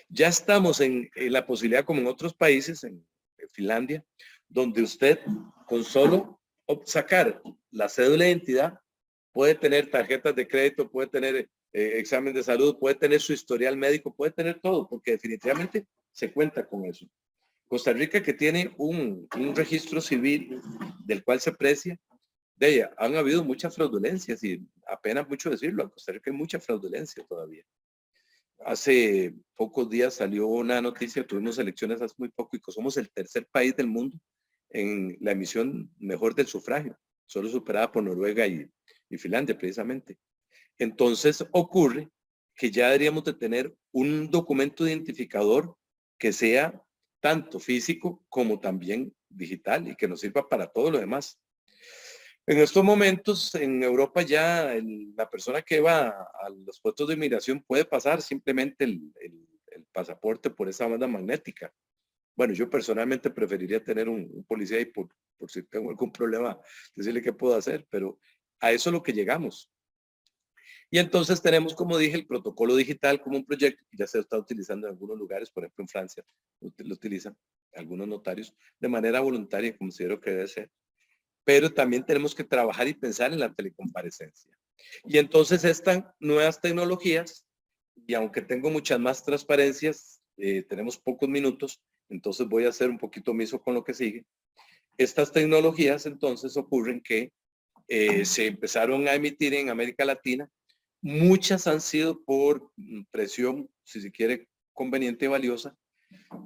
Ya estamos en la posibilidad, como en otros países, en Finlandia, donde usted con solo sacar la cédula de identidad puede tener tarjetas de crédito, puede tener examen de salud, puede tener su historial médico, puede tener todo, porque definitivamente se cuenta con eso. Costa Rica, que tiene un registro civil del cual se precia, de ella han habido muchas fraudulencias y apenas mucho decirlo, en Costa Rica hay mucha fraudulencia todavía. Hace pocos días salió una noticia, tuvimos elecciones hace muy poco y que somos el tercer país del mundo en la emisión mejor del sufragio, solo superada por Noruega y Finlandia precisamente. Entonces ocurre que ya deberíamos de tener un documento identificador que sea tanto físico como también digital y que nos sirva para todo lo demás. En estos momentos en Europa ya la persona que va a los puestos de inmigración puede pasar simplemente el pasaporte por esa banda magnética. Bueno, yo personalmente preferiría tener un policía ahí por si tengo algún problema, decirle qué puedo hacer, pero a eso es lo que llegamos. Y entonces tenemos, como dije, el protocolo digital como un proyecto que ya se está utilizando en algunos lugares, por ejemplo en Francia, lo utilizan algunos notarios de manera voluntaria, considero que debe ser. Pero también tenemos que trabajar y pensar en la telecomparecencia. Y entonces estas nuevas tecnologías, y aunque tengo muchas más transparencias, tenemos pocos minutos, entonces voy a ser un poquito omiso con lo que sigue. Estas tecnologías entonces ocurren que se empezaron a emitir en América Latina. Muchas han sido por presión, si se quiere, conveniente y valiosa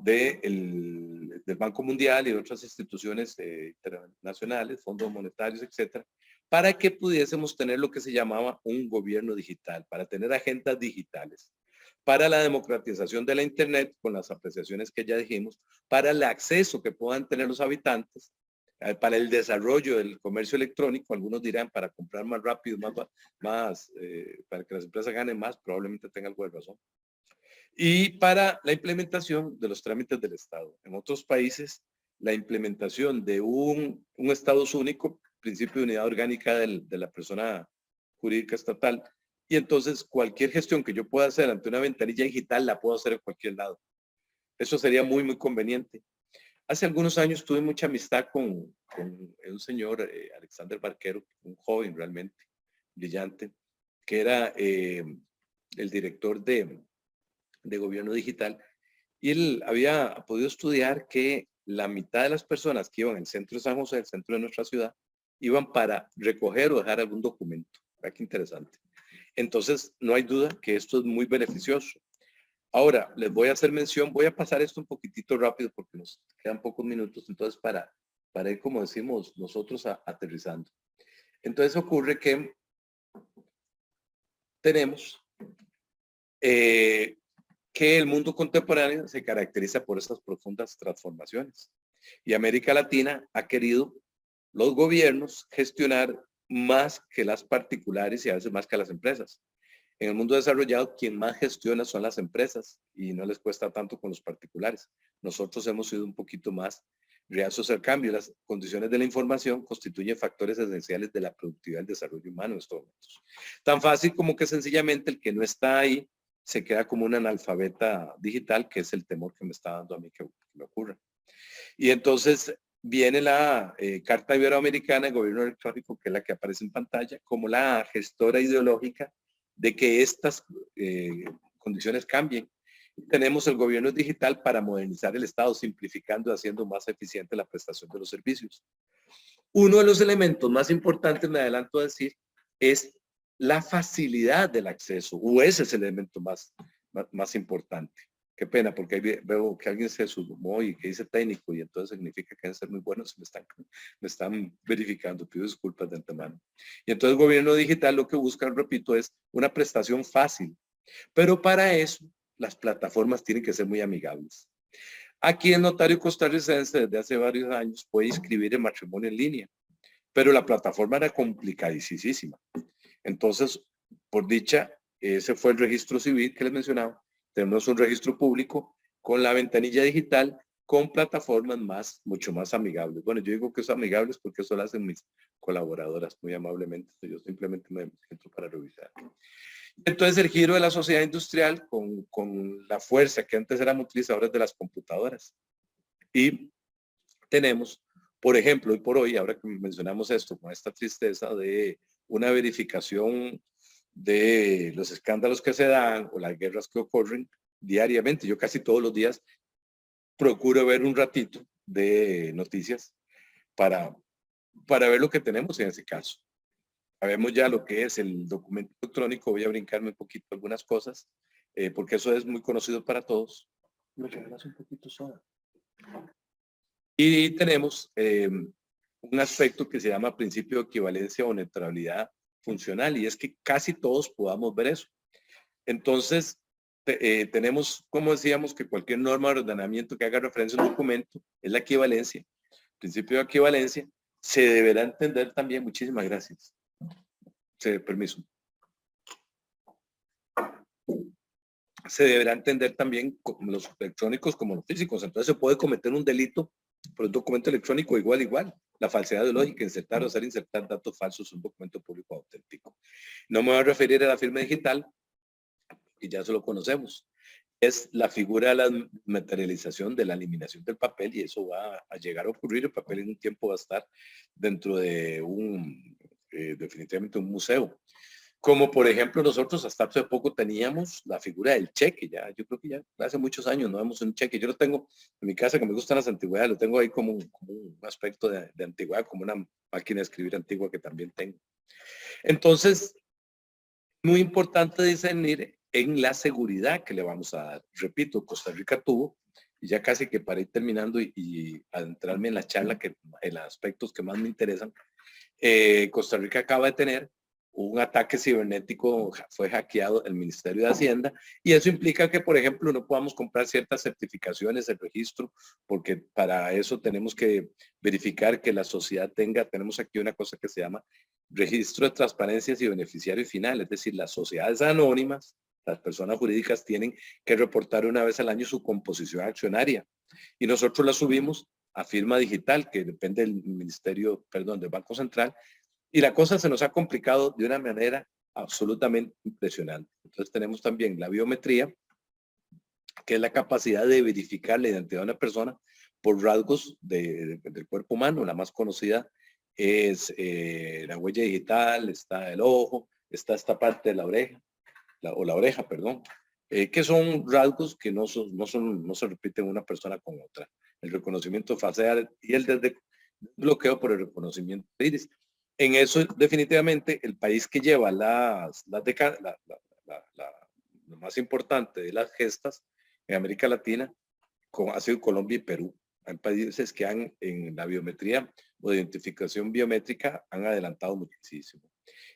del Banco Mundial y de otras instituciones internacionales, fondos monetarios, etcétera, para que pudiésemos tener lo que se llamaba un gobierno digital, para tener agendas digitales, para la democratización de la Internet, con las apreciaciones que ya dijimos, para el acceso que puedan tener los habitantes, para el desarrollo del comercio electrónico, algunos dirán para comprar más rápido, para que las empresas ganen más, probablemente tengan algo de razón. Y para la implementación de los trámites del Estado. En otros países la implementación de un estatus único, principio de unidad orgánica de la persona jurídica estatal, y entonces cualquier gestión que yo pueda hacer ante una ventanilla digital la puedo hacer en cualquier lado. Eso sería muy, muy conveniente. Hace algunos años tuve mucha amistad con un señor, Alexander Barquero, un joven realmente brillante, que era el director de gobierno digital, y él había podido estudiar que la mitad de las personas que iban al centro de San José, el centro de nuestra ciudad, iban para recoger o dejar algún documento. ¿Verdad? Qué interesante. Entonces, no hay duda que esto es muy beneficioso. Ahora, les voy a hacer mención, voy a pasar esto un poquitito rápido porque nos quedan pocos minutos, entonces para ir, como decimos nosotros, aterrizando. Entonces ocurre que tenemos que el mundo contemporáneo se caracteriza por esas profundas transformaciones. Y América Latina ha querido los gobiernos gestionar más que las particulares y a veces más que las empresas. En el mundo desarrollado, quien más gestiona son las empresas y no les cuesta tanto con los particulares. Nosotros hemos sido un poquito más reacios al cambio. Las condiciones de la información constituyen factores esenciales de la productividad y el desarrollo humano en estos momentos. Tan fácil como que sencillamente el que no está ahí se queda como un analfabeta digital, que es el temor que me está dando a mí que me ocurra. Y entonces viene la Carta Iberoamericana de Gobierno Electrónico, que es la que aparece en pantalla, como la gestora ideológica de que estas condiciones cambien. Tenemos el gobierno digital para modernizar el Estado, simplificando y haciendo más eficiente la prestación de los servicios. Uno de los elementos más importantes, me adelanto a decir, es la facilidad del acceso, o ese es el elemento más importante. Qué pena, porque ahí veo que alguien se sumó y que dice técnico, y entonces significa que deben ser muy buenos, me están verificando, pido disculpas de antemano. Y entonces el gobierno digital lo que busca, repito, es una prestación fácil, pero para eso las plataformas tienen que ser muy amigables. Aquí el notario costarricense desde hace varios años puede inscribir el matrimonio en línea, pero la plataforma era complicadísima. Entonces, por dicha, ese fue el registro civil que les mencionaba. Tenemos un registro público con la ventanilla digital, con plataformas mucho más amigables. Bueno, yo digo que son amigables porque eso lo hacen mis colaboradoras muy amablemente. Yo simplemente me entro para revisar. Entonces, el giro de la sociedad industrial con la fuerza que antes éramos utilizadores de las computadoras. Y tenemos, por ejemplo, hoy por hoy, ahora que mencionamos esto, con esta tristeza de una verificación de los escándalos que se dan o las guerras que ocurren diariamente. Yo casi todos los días procuro ver un ratito de noticias para ver lo que tenemos en ese caso. Sabemos ya lo que es el documento electrónico. Voy a brincarme un poquito algunas cosas, porque eso es muy conocido para todos. Me regalas un poquito soda. Y tenemos un aspecto que se llama principio de equivalencia o neutralidad funcional, y es que casi todos podamos ver eso. Entonces, tenemos, como decíamos, que cualquier norma de ordenamiento que haga referencia a un documento es la equivalencia. Principio de equivalencia se deberá entender también, muchísimas gracias. Permiso. Se deberá entender también como los electrónicos como los físicos. Entonces se puede cometer un delito por un documento electrónico igual. La falsedad ideológica, insertar o hacer insertar datos falsos en un documento público auténtico. No me voy a referir a la firma digital, y ya eso lo conocemos. Es la figura de la materialización de la eliminación del papel, y eso va a llegar a ocurrir. El papel en un tiempo va a estar dentro de definitivamente un museo. Como por ejemplo nosotros hasta hace poco teníamos la figura del cheque. Yo creo que ya hace muchos años no vemos un cheque. Yo lo tengo en mi casa, que me gustan las antigüedades, lo tengo ahí como un aspecto de antigüedad, como una máquina de escribir antigua que también tengo. Entonces, muy importante discernir en la seguridad que le vamos a dar. Repito, Costa Rica tuvo, y ya casi que para ir terminando y adentrarme en la charla, en los aspectos que más me interesan, Costa Rica acaba de tener un ataque cibernético, fue hackeado el Ministerio de Hacienda, y eso implica que, por ejemplo, no podamos comprar ciertas certificaciones, el registro, porque para eso tenemos que verificar que la sociedad tenemos aquí una cosa que se llama registro de transparencias y beneficiario final, es decir, las sociedades anónimas, las personas jurídicas tienen que reportar una vez al año su composición accionaria, y nosotros la subimos a firma digital, que depende del ministerio, perdón, del Banco Central, y la cosa se nos ha complicado de una manera absolutamente impresionante. Entonces tenemos también la biometría, que es la capacidad de verificar la identidad de una persona por rasgos del cuerpo humano. La más conocida es la huella digital, está el ojo, está esta parte de la oreja, la oreja, perdón, que son rasgos que no se repiten una persona con otra. El reconocimiento facial y el bloqueo por el reconocimiento de iris. En eso, definitivamente, el país que lleva lo más importante de las gestas en América Latina ha sido Colombia y Perú. Hay países que en la biometría o de identificación biométrica han adelantado muchísimo.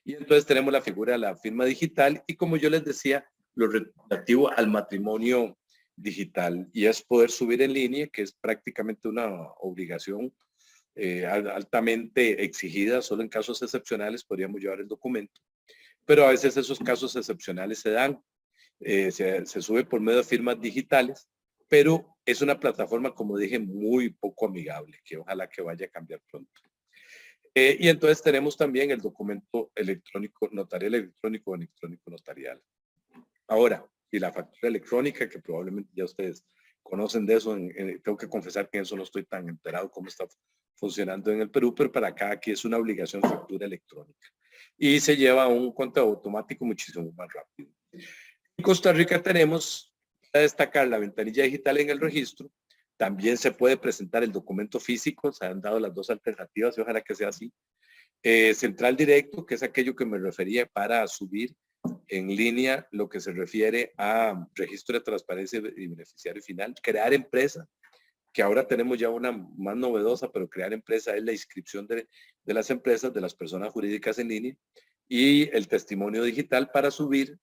Y entonces tenemos la figura de la firma digital y, como yo les decía, lo relativo al matrimonio digital, y es poder subir en línea, que es prácticamente una obligación altamente exigida. Solo en casos excepcionales podríamos llevar el documento, pero a veces esos casos excepcionales se dan. Se sube por medio de firmas digitales, pero es una plataforma, como dije, muy poco amigable, que ojalá que vaya a cambiar pronto. Y entonces tenemos también el documento electrónico, notarial electrónico o electrónico notarial. Ahora, y la factura electrónica, que probablemente ya ustedes conocen de eso, tengo que confesar que en eso no estoy tan enterado cómo está funcionando en el Perú, pero para acá aquí es una obligación factura electrónica. Y se lleva un conteo automático muchísimo más rápido. En Costa Rica tenemos a destacar la ventanilla digital en el registro. También se puede presentar el documento físico, se han dado las dos alternativas y ojalá que sea así. Central directo, que es aquello que me refería para subir en línea lo que se refiere a registro de transparencia y beneficiario final. Crear empresa, que ahora tenemos ya una más novedosa, pero crear empresa es la inscripción de las empresas, de las personas jurídicas en línea, y el testimonio digital para subir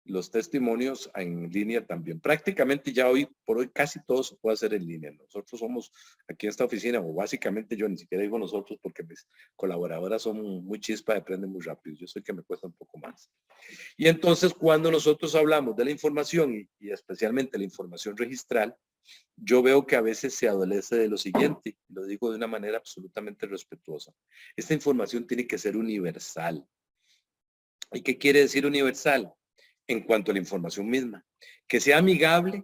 los testimonios en línea también. Prácticamente ya hoy por hoy casi todo se puede hacer en línea. Nosotros somos aquí en esta oficina, o básicamente yo, ni siquiera digo nosotros porque mis colaboradoras son muy chispas y aprenden muy rápido. Yo sé que me cuesta un poco más. Y entonces, cuando nosotros hablamos de la información y especialmente la información registral, yo veo que a veces se adolece de lo siguiente, lo digo de una manera absolutamente respetuosa. Esta información tiene que ser universal. ¿Y qué quiere decir universal? En cuanto a la información misma, que sea amigable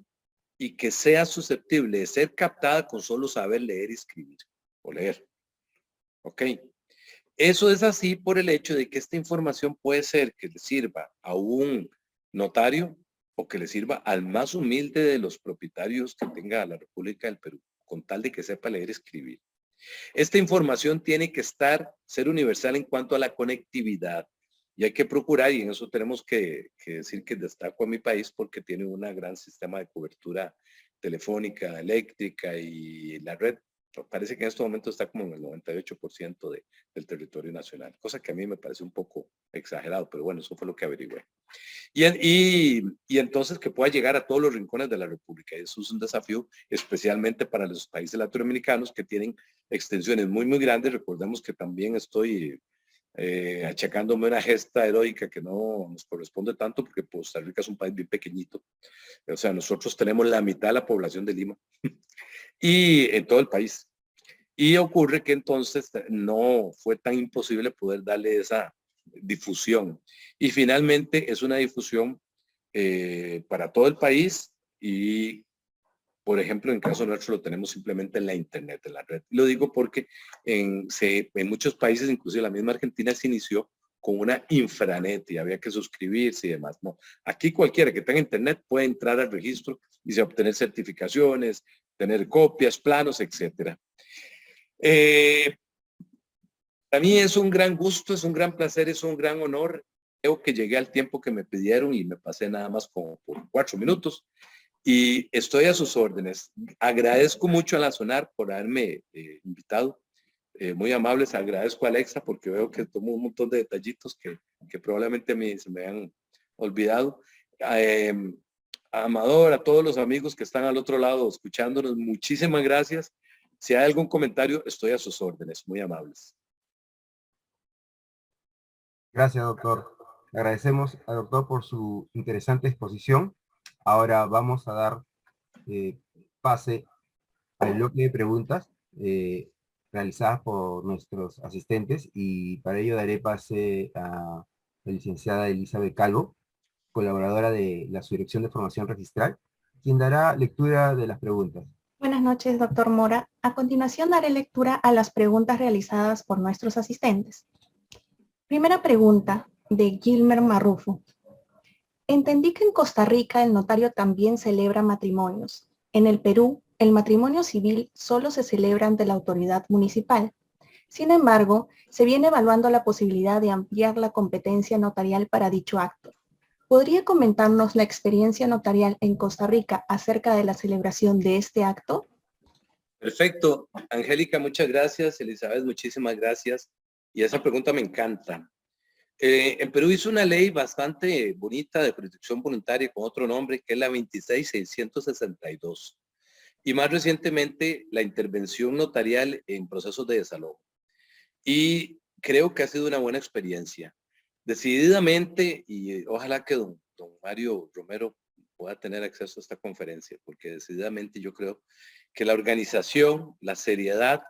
y que sea susceptible de ser captada con solo saber leer y escribir o leer. ¿Ok? Eso es así por el hecho de que esta información puede ser que le sirva a un notario o que le sirva al más humilde de los propietarios que tenga la República del Perú, con tal de que sepa leer y escribir. Esta información tiene que ser universal en cuanto a la conectividad. Y hay que procurar, y en eso tenemos que decir que destaco a mi país porque tiene un gran sistema de cobertura telefónica, eléctrica, y la red parece que en este momento está como en el 98% del territorio nacional, cosa que a mí me parece un poco exagerado, pero bueno, eso fue lo que averigüé. Y entonces que pueda llegar a todos los rincones de la República. Eso es un desafío, especialmente para los países latinoamericanos que tienen extensiones muy, muy grandes. Recordemos que también estoy achacándome una gesta heroica que no nos corresponde tanto, porque Costa Rica es un país bien pequeñito. O sea, nosotros tenemos la mitad de la población de Lima y en todo el país. Y ocurre que entonces no fue tan imposible poder darle esa difusión. Y finalmente es una difusión para todo el país y, por ejemplo, en caso nuestro lo tenemos simplemente en la internet, en la red. Lo digo porque en muchos países, inclusive la misma Argentina, se inició con una infranet y había que suscribirse y demás. No, aquí cualquiera que tenga internet puede entrar al registro y obtener certificaciones, tener copias, planos, etcétera. Para mí es un gran gusto, es un gran placer, es un gran honor. Creo que llegué al tiempo que me pidieron y me pasé nada más como por 4 minutos. Y estoy a sus órdenes. Agradezco mucho a la SONAR por haberme invitado. Muy amables, agradezco a Alexa porque veo que tomó un montón de detallitos que probablemente a mí se me han olvidado. A Amador, a todos los amigos que están al otro lado escuchándonos, muchísimas gracias. Si hay algún comentario, estoy a sus órdenes. Muy amables. Gracias, doctor. Le agradecemos al doctor por su interesante exposición. Ahora vamos a dar pase al bloque de preguntas. eh, realizadas por nuestros asistentes, y para ello daré pase a la licenciada Elizabeth Calvo, colaboradora de la Subdirección de Formación Registral, quien dará lectura de las preguntas. Buenas noches, doctor Mora. A continuación daré lectura a las preguntas realizadas por nuestros asistentes. Primera pregunta de Gilmer Marrufo. Entendí que en Costa Rica el notario también celebra matrimonios. En el Perú, el matrimonio civil solo se celebra ante la autoridad municipal. Sin embargo, se viene evaluando la posibilidad de ampliar la competencia notarial para dicho acto. ¿Podría comentarnos la experiencia notarial en Costa Rica acerca de la celebración de este acto? Perfecto. Angélica, muchas gracias. Elizabeth, muchísimas gracias. Y esa pregunta me encanta. En Perú hizo una ley bastante bonita de protección voluntaria con otro nombre, que es la 26662. Y más recientemente, la intervención notarial en procesos de desalojo. Y creo que ha sido una buena experiencia. Decididamente, y ojalá que don Mario Romero pueda tener acceso a esta conferencia, porque decididamente yo creo que la organización, la seriedad,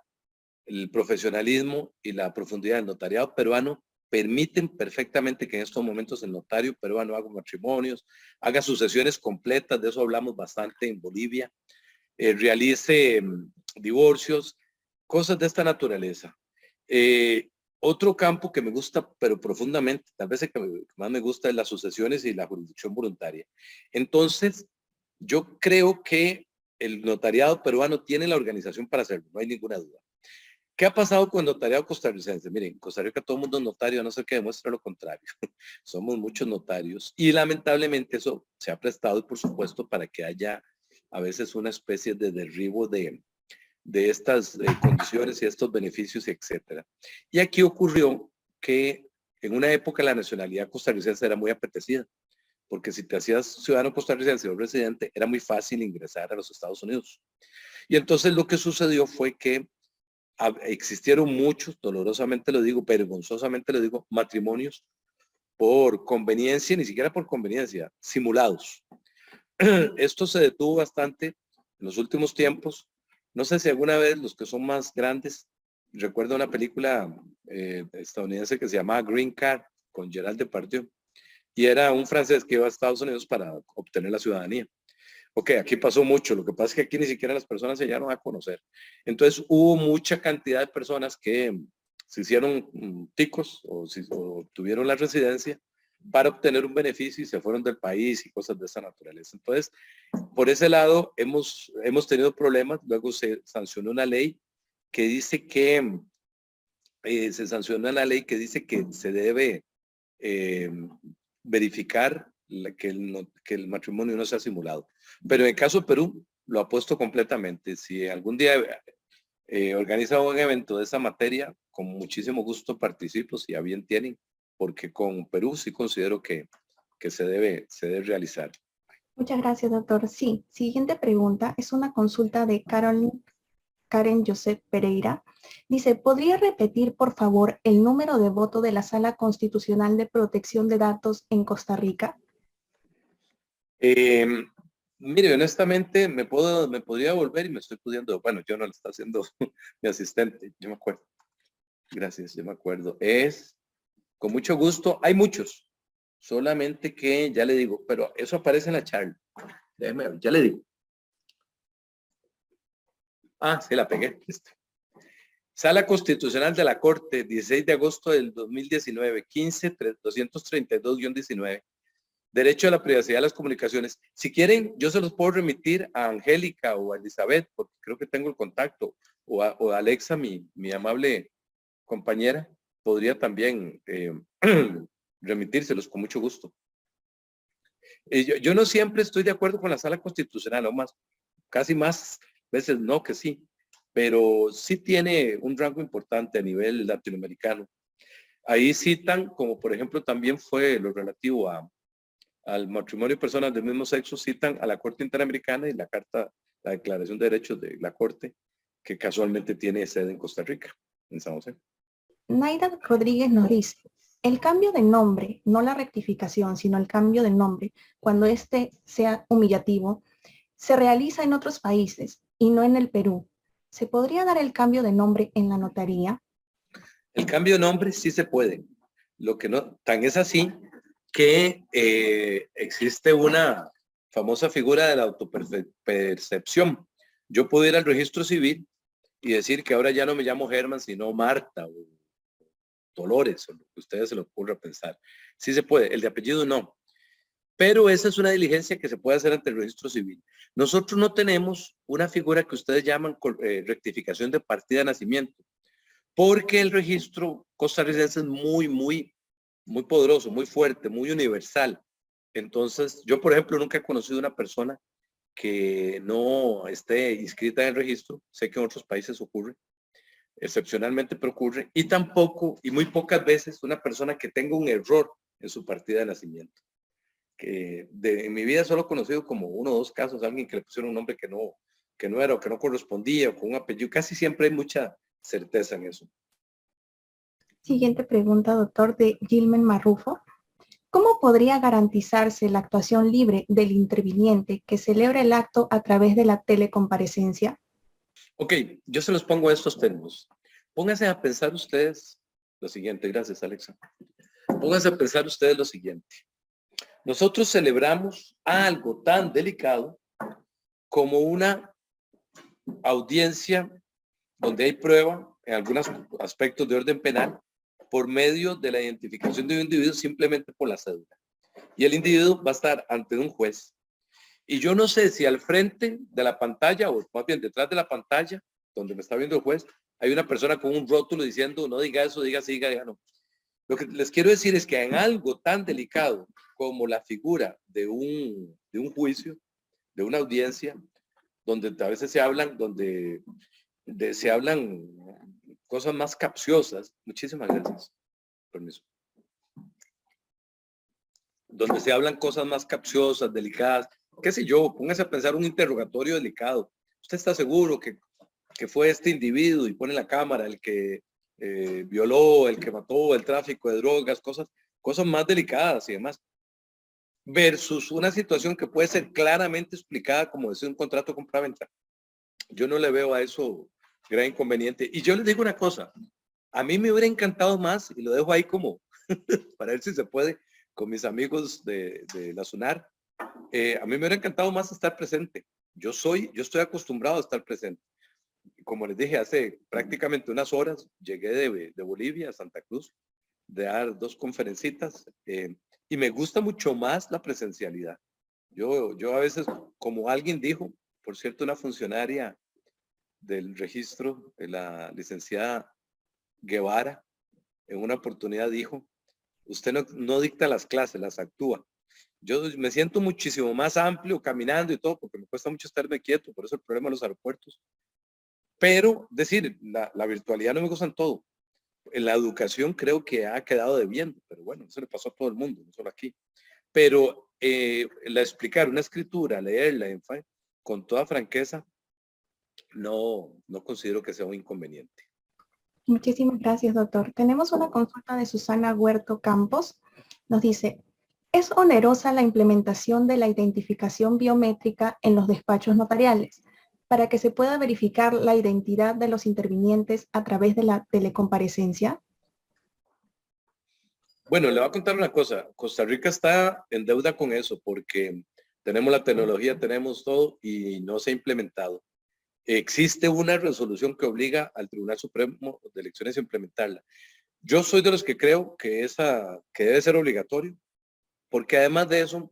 el profesionalismo y la profundidad del notariado peruano permiten perfectamente que en estos momentos el notario peruano haga matrimonios, haga sucesiones completas, de eso hablamos bastante en Bolivia, realice divorcios, cosas de esta naturaleza. Otro campo que me gusta, pero profundamente, tal vez el que más me gusta, es las sucesiones y la jurisdicción voluntaria. Entonces, yo creo que el notariado peruano tiene la organización para hacerlo, no hay ninguna duda. ¿Qué ha pasado con el notariado costarricense? Miren, en Costa Rica todo el mundo es notario, a no ser que demuestre lo contrario. Somos muchos notarios y lamentablemente eso se ha prestado, por supuesto, para que haya a veces una especie de derribo de estas condiciones y estos beneficios, etcétera. Y aquí ocurrió que en una época la nacionalidad costarricense era muy apetecida, porque si te hacías ciudadano costarricense o residente, era muy fácil ingresar a los Estados Unidos. Y entonces lo que sucedió fue que existieron muchos, dolorosamente lo digo, vergonzosamente lo digo, matrimonios por conveniencia, ni siquiera por conveniencia, simulados. Esto se detuvo bastante en los últimos tiempos. No sé si alguna vez los que son más grandes recuerdan una película estadounidense que se llamaba Green Card con Gerald Depardieu, y era un francés que iba a Estados Unidos para obtener la ciudadanía. Ok, aquí pasó mucho, lo que pasa es que aquí ni siquiera las personas se llegaron a conocer. Entonces hubo mucha cantidad de personas que se hicieron ticos o tuvieron la residencia para obtener un beneficio y se fueron del país y cosas de esa naturaleza. Entonces, por ese lado hemos tenido problemas. Luego se sancionó una ley que dice que se debe verificar que el matrimonio no sea simulado. Pero en el caso de Perú, lo apuesto completamente. Si algún día organiza un evento de esa materia, con muchísimo gusto participo, si a bien tienen, porque con Perú sí considero que se debe realizar. Muchas gracias, doctor. Sí, siguiente pregunta es una consulta de Karen Josep Pereira. Dice, ¿podría repetir, por favor, el número de voto de la Sala Constitucional de Protección de Datos en Costa Rica? Mire, honestamente, me podría volver y me estoy pudiendo, bueno, yo no lo está haciendo mi asistente, yo me acuerdo. Gracias, yo me acuerdo. Es, con mucho gusto, hay muchos, solamente que, ya le digo, pero eso aparece en la charla. Déjeme ver, ya le digo. Ah, sí, la pegué. Sala Constitucional de la Corte, 16 de agosto del 2019, 15-232-19. Derecho a la privacidad de las comunicaciones. Si quieren, yo se los puedo remitir a Angélica o a Elizabeth, porque creo que tengo el contacto, o a Alexa, mi amable compañera, podría también remitírselos con mucho gusto. Yo no siempre estoy de acuerdo con la Sala Constitucional, o más, casi más veces no que sí, pero sí tiene un rango importante a nivel latinoamericano. Ahí citan, como por ejemplo también fue lo relativo al matrimonio de personas del mismo sexo, citan a la Corte Interamericana y la Declaración de Derechos de la Corte, que casualmente tiene sede en Costa Rica, en San José. Naida Rodríguez nos dice, el cambio de nombre, no la rectificación, sino el cambio de nombre, cuando este sea humillativo, se realiza en otros países y no en el Perú. ¿se podría dar el cambio de nombre en la notaría? El cambio de nombre sí se puede. Lo que no, tan es así que existe una famosa figura de la autopercepción. Yo puedo ir al registro civil y decir que ahora ya no me llamo Germán, sino Marta o Dolores, o lo que ustedes se lo ocurra pensar. Sí se puede, el de apellido no. Pero esa es una diligencia que se puede hacer ante el registro civil. Nosotros no tenemos una figura que ustedes llaman rectificación de partida de nacimiento, porque el registro costarricense es muy poderoso, muy fuerte, muy universal. Entonces, yo, por ejemplo, nunca he conocido una persona que no esté inscrita en el registro. Sé que en otros países ocurre, excepcionalmente, pero ocurre. Y tampoco, y muy pocas veces, una persona que tenga un error en su partida de nacimiento. En mi vida solo he conocido como 1 o 2 casos, alguien que le pusieron un nombre que no era o que no correspondía, o con un apellido. Casi siempre hay mucha certeza en eso. Siguiente pregunta, doctor, de Gilmen Marrufo. ¿Cómo podría garantizarse la actuación libre del interviniente que celebra el acto a través de la telecomparecencia? Ok, yo se los pongo a estos términos. Pónganse a pensar ustedes lo siguiente. Gracias, Alexa. Pónganse a pensar ustedes lo siguiente. Nosotros celebramos algo tan delicado como una audiencia donde hay prueba en algunos aspectos de orden penal por medio de la identificación de un individuo simplemente por la cédula. Y el individuo va a estar ante un juez. Y yo no sé si al frente de la pantalla, o más bien detrás de la pantalla, donde me está viendo el juez, hay una persona con un rótulo diciendo, no diga eso, diga sí, diga no. Lo que les quiero decir es que en algo tan delicado como la figura de un juicio, de una audiencia, donde a veces se hablan, se hablan cosas más capciosas. Muchísimas gracias. Permiso. Donde se hablan cosas más capciosas, delicadas, qué sé yo, póngase a pensar un interrogatorio delicado. ¿Usted está seguro que fue este individuo? Y pone la cámara, el que violó, el que mató, el tráfico de drogas, cosas más delicadas y demás. Versus una situación que puede ser claramente explicada como es un contrato de compraventa. Yo no le veo a eso gran inconveniente. Y yo les digo una cosa, a mí me hubiera encantado más, y lo dejo ahí como para ver si se puede, con mis amigos de la SUNAR, a mí me hubiera encantado más estar presente. Yo estoy acostumbrado a estar presente. Como les dije, hace prácticamente unas horas llegué de Bolivia a Santa Cruz, de dar 2 conferencitas, y me gusta mucho más la presencialidad. Yo a veces, como alguien dijo, por cierto, una funcionaria del registro, la licenciada Guevara, en una oportunidad dijo, usted no dicta las clases, las actúa. Yo me siento muchísimo más amplio caminando y todo, porque me cuesta mucho estarme quieto, por eso el problema de los aeropuertos. Pero, decir, la virtualidad no me gusta en todo. En la educación creo que ha quedado debiendo, pero bueno, eso le pasó a todo el mundo, no solo aquí. Pero explicar una escritura, leerla con toda franqueza, no considero que sea un inconveniente. Muchísimas gracias, doctor. Tenemos una consulta de Susana Huerto Campos. Nos dice, ¿es onerosa la implementación de la identificación biométrica en los despachos notariales para que se pueda verificar la identidad de los intervinientes a través de la telecomparecencia? Bueno, le voy a contar una cosa. Costa Rica está en deuda con eso porque tenemos la tecnología, tenemos todo y no se ha implementado. Existe una resolución que obliga al Tribunal Supremo de Elecciones a implementarla. Yo soy de los que creo que debe ser obligatorio, porque además de eso,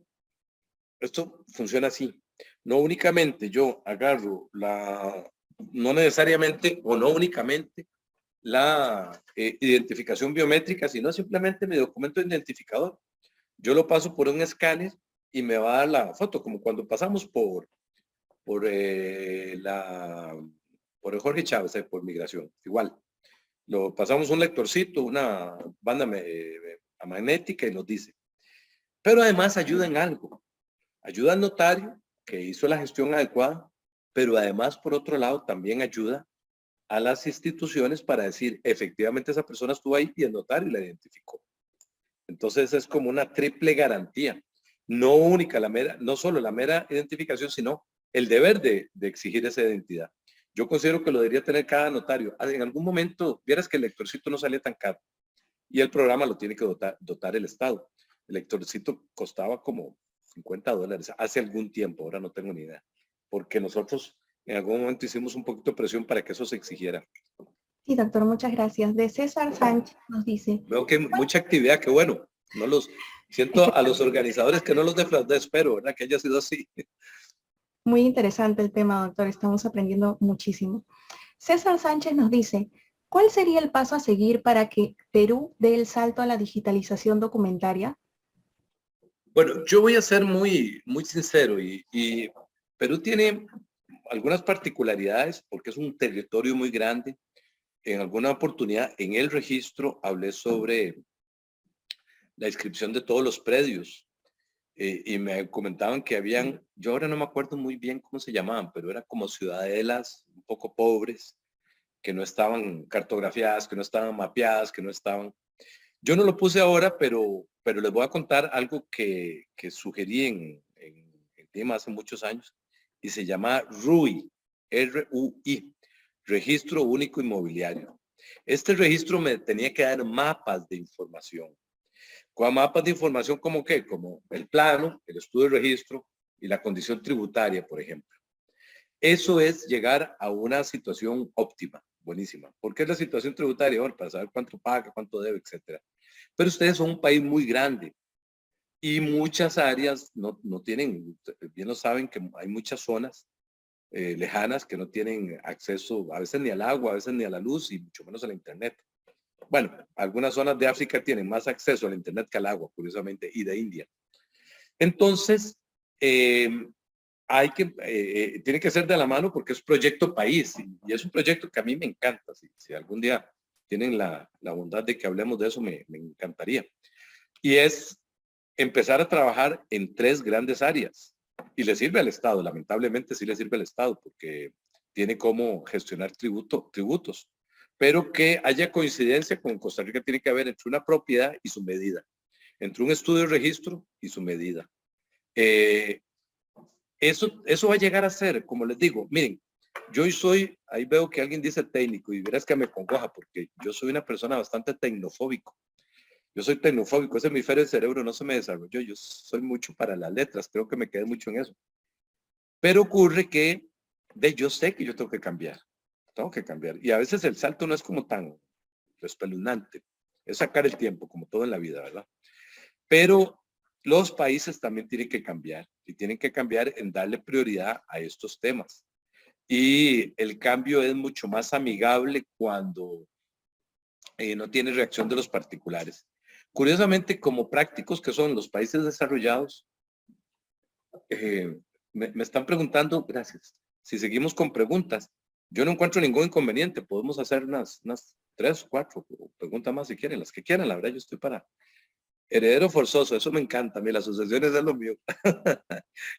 esto funciona así. No únicamente yo agarro no necesariamente o no únicamente la identificación biométrica, sino simplemente mi documento identificador. Yo lo paso por un escáner y me va a dar la foto, como cuando pasamos por el Jorge Chávez, por migración. Igual, lo pasamos un lectorcito, una banda magnética y nos dice. Pero además ayuda en algo. Ayuda al notario que hizo la gestión adecuada, pero además, por otro lado, también ayuda a las instituciones para decir, efectivamente esa persona estuvo ahí y el notario la identificó. Entonces es como una triple garantía. No única, no solo la mera identificación, sino el deber de exigir esa identidad. Yo considero que lo debería tener cada notario. En algún momento, vieras que el lectorcito no salía tan caro y el programa lo tiene que dotar el Estado. El lectorcito costaba como $50 hace algún tiempo, ahora no tengo ni idea, porque nosotros en algún momento hicimos un poquito de presión para que eso se exigiera. Sí, doctor, muchas gracias. De César Sánchez nos dice... Veo que hay mucha actividad, que bueno, no los siento a los organizadores que no los defraudé, espero, ¿verdad? Que haya sido así. Muy interesante el tema, doctor, estamos aprendiendo muchísimo. César Sánchez nos dice, ¿cuál sería el paso a seguir para que Perú dé el salto a la digitalización documentaria? Bueno, yo voy a ser muy sincero y Perú tiene algunas particularidades porque es un territorio muy grande. En alguna oportunidad en el registro hablé sobre la inscripción de todos los predios y me comentaban que habían, yo ahora no me acuerdo muy bien cómo se llamaban, pero eran como ciudadelas un poco pobres, que no estaban cartografiadas, que no estaban mapeadas, que no estaban... Yo no lo puse ahora, pero les voy a contar algo que sugerí en tema hace muchos años y se llama RUI, R-U-I, Registro Único Inmobiliario. Este registro me tenía que dar mapas de información. ¿Cuál mapas de información como qué? Como el plano, el estudio de registro y la condición tributaria, por ejemplo. Eso es llegar a una situación óptima, buenísima. ¿Por qué es la situación tributaria? Bueno, para saber cuánto paga, cuánto debe, etcétera. Pero ustedes son un país muy grande y muchas áreas no tienen, bien lo saben que hay muchas zonas lejanas que no tienen acceso a veces ni al agua, a veces ni a la luz y mucho menos a la internet. Bueno, algunas zonas de África tienen más acceso al internet que al agua, curiosamente, y de India. Entonces, tiene que ser de la mano porque es proyecto país y es un proyecto que a mí me encanta. Si algún día tienen la bondad de que hablemos de eso, me encantaría. Y es empezar a trabajar en 3 grandes áreas y le sirve al Estado. Lamentablemente sí le sirve al Estado porque tiene cómo gestionar tributos, pero que haya coincidencia con Costa Rica tiene que haber entre una propiedad y su medida, entre un estudio de registro y su medida. Eso va a llegar a ser, como les digo, miren, yo soy, ahí veo que alguien dice técnico y verás que me congoja porque yo soy una persona bastante tecnofóbico. Yo soy tecnofóbico, ese hemisferio del cerebro no se me desarrolló, yo soy mucho para las letras, creo que me quedé mucho en eso. Pero ocurre que yo sé que yo tengo que cambiar. Y a veces el salto no es como tan espeluznante, es sacar el tiempo, como todo en la vida, ¿verdad? Pero los países también tienen que cambiar y tienen que cambiar en darle prioridad a estos temas. Y el cambio es mucho más amigable cuando no tiene reacción de los particulares. Curiosamente, como prácticos que son los países desarrollados, me están preguntando, gracias, si seguimos con preguntas. Yo no encuentro ningún inconveniente, podemos hacer unas 3 o 4 preguntas más si quieren, las que quieran, la verdad yo estoy para heredero forzoso, eso me encanta, a mí las sucesiones es lo mío.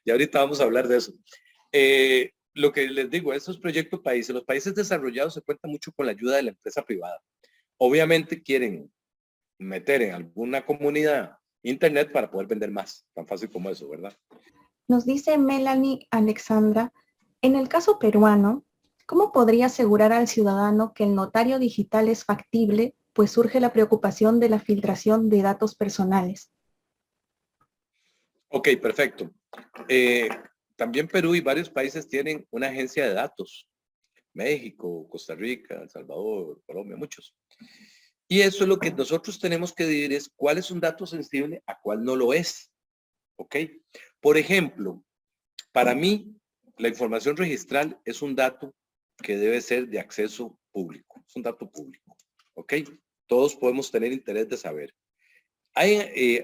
Y ahorita vamos a hablar de eso. Lo que les digo, estos proyectos países, los países desarrollados se cuentan mucho con la ayuda de la empresa privada. Obviamente quieren meter en alguna comunidad internet para poder vender más, tan fácil como eso, ¿verdad? Nos dice Melanie Alexandra, en el caso peruano, ¿cómo podría asegurar al ciudadano que el notario digital es factible, pues surge la preocupación de la filtración de datos personales? Ok, perfecto. También Perú y varios países tienen una agencia de datos. México, Costa Rica, El Salvador, Colombia, muchos. Y eso es lo que nosotros tenemos que decir es cuál es un dato sensible, a cuál no lo es. ¿Ok? Por ejemplo, para mí, la información registral es un dato que debe ser de acceso público. Es un dato público. ¿Ok? Todos podemos tener interés de saber.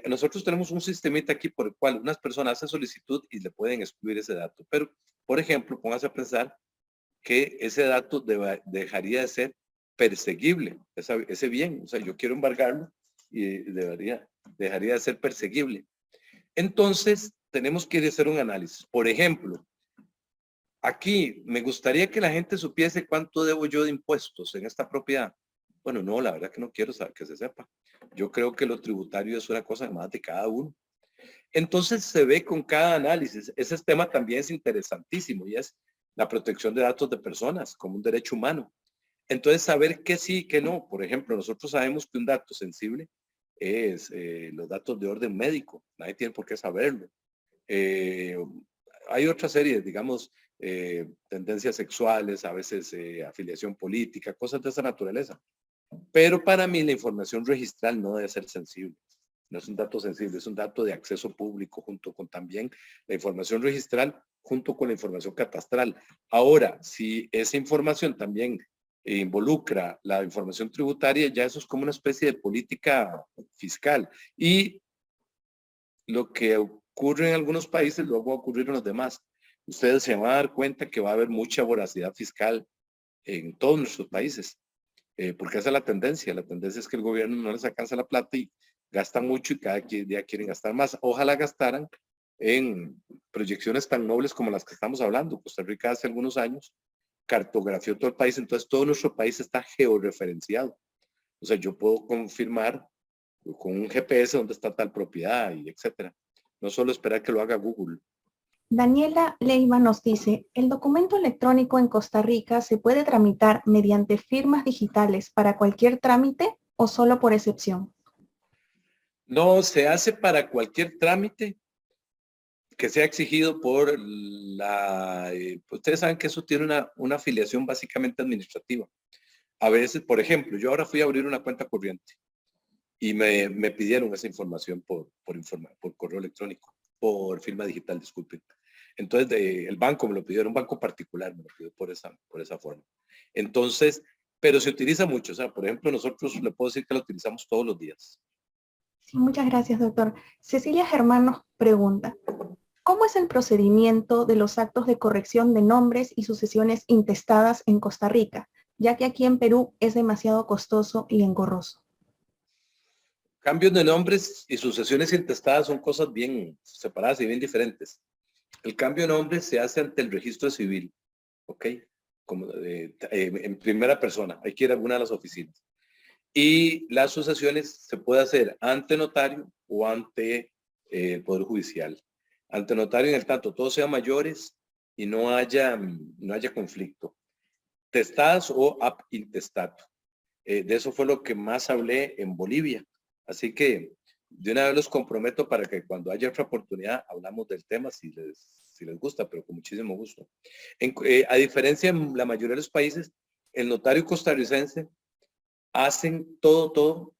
Nosotros tenemos un sistemita aquí por el cual unas personas hacen solicitud y le pueden excluir ese dato. Pero, por ejemplo, póngase a pensar que ese dato dejaría de ser perseguible, ese bien. O sea, yo quiero embargarlo y dejaría de ser perseguible. Entonces, tenemos que hacer un análisis. Por ejemplo, aquí me gustaría que la gente supiese cuánto debo yo de impuestos en esta propiedad. Bueno, no, la verdad que no quiero saber que se sepa. Yo creo que lo tributario es una cosa más de cada uno. Entonces se ve con cada análisis. Ese tema también es interesantísimo y es la protección de datos de personas como un derecho humano. Entonces, saber que sí y que no. Por ejemplo, nosotros sabemos que un dato sensible es los datos de orden médico. Nadie tiene por qué saberlo. Hay otras series, digamos, tendencias sexuales, a veces afiliación política, cosas de esa naturaleza. Pero para mí la información registral no debe ser sensible. No es un dato sensible, es un dato de acceso público junto con también la información registral, junto con la información catastral. Ahora, si esa información también involucra la información tributaria, ya eso es como una especie de política fiscal. Y lo que ocurre en algunos países luego va a ocurrir en los demás. Ustedes se van a dar cuenta que va a haber mucha voracidad fiscal en todos nuestros países, porque esa es la tendencia. La tendencia es que el gobierno no les alcanza la plata y gastan mucho y cada día quieren gastar más. Ojalá gastaran en proyecciones tan nobles como las que estamos hablando. Costa Rica hace algunos años cartografió todo el país, entonces todo nuestro país está georreferenciado. O sea, yo puedo confirmar con un GPS dónde está tal propiedad y etcétera. No solo esperar que lo haga Google. Daniela Leiva nos dice, ¿el documento electrónico en Costa Rica se puede tramitar mediante firmas digitales para cualquier trámite o solo por excepción? No, se hace para cualquier trámite que sea exigido por ustedes saben que eso tiene una afiliación básicamente administrativa. A veces, por ejemplo, yo ahora fui a abrir una cuenta corriente y me pidieron esa información por correo electrónico, por firma digital, disculpen. Entonces, el banco me lo pidió, era un banco particular, me lo pidió por esa forma. Entonces, pero se utiliza mucho. O sea, por ejemplo, nosotros le puedo decir que lo utilizamos todos los días. Sí, muchas gracias, doctor. Cecilia Germán nos pregunta, ¿cómo es el procedimiento de los actos de corrección de nombres y sucesiones intestadas en Costa Rica, ya que aquí en Perú es demasiado costoso y engorroso? Cambios de nombres y sucesiones intestadas son cosas bien separadas y bien diferentes. El cambio de nombre se hace ante el registro civil, ¿ok? Como en primera persona, hay que ir a alguna de las oficinas. Y las sucesiones se puede hacer ante notario o ante el Poder Judicial. Ante notario en el tanto todos sean mayores y no haya conflicto. Testadas o ab intestato. De eso fue lo que más hablé en Bolivia. Así que de una vez los comprometo para que cuando haya otra oportunidad hablamos del tema si les gusta, pero con muchísimo gusto. A diferencia en la mayoría de los países, el notario costarricense hacen todo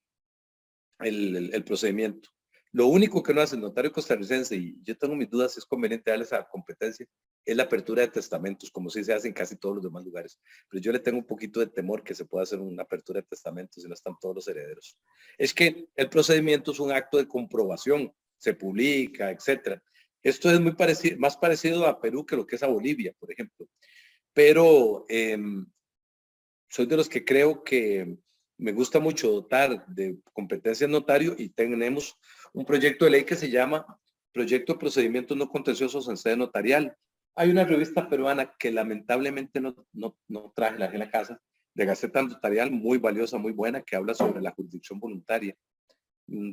el procedimiento. Lo único que no hace el notario costarricense, y yo tengo mis dudas si es conveniente darle esa competencia, es la apertura de testamentos, como sí se hace en casi todos los demás lugares. Pero yo le tengo un poquito de temor que se pueda hacer una apertura de testamentos si no están todos los herederos. Es que el procedimiento es un acto de comprobación, se publica, etcétera. Esto es más parecido a Perú que lo que es a Bolivia, por ejemplo. Pero soy de los que creo que me gusta mucho dotar de competencias notario y tenemos un proyecto de ley que se llama Proyecto de Procedimientos No Contenciosos en Sede Notarial. Hay una revista peruana que lamentablemente no traje la en la casa, de Gaceta Notarial, muy valiosa, muy buena, que habla sobre la jurisdicción voluntaria.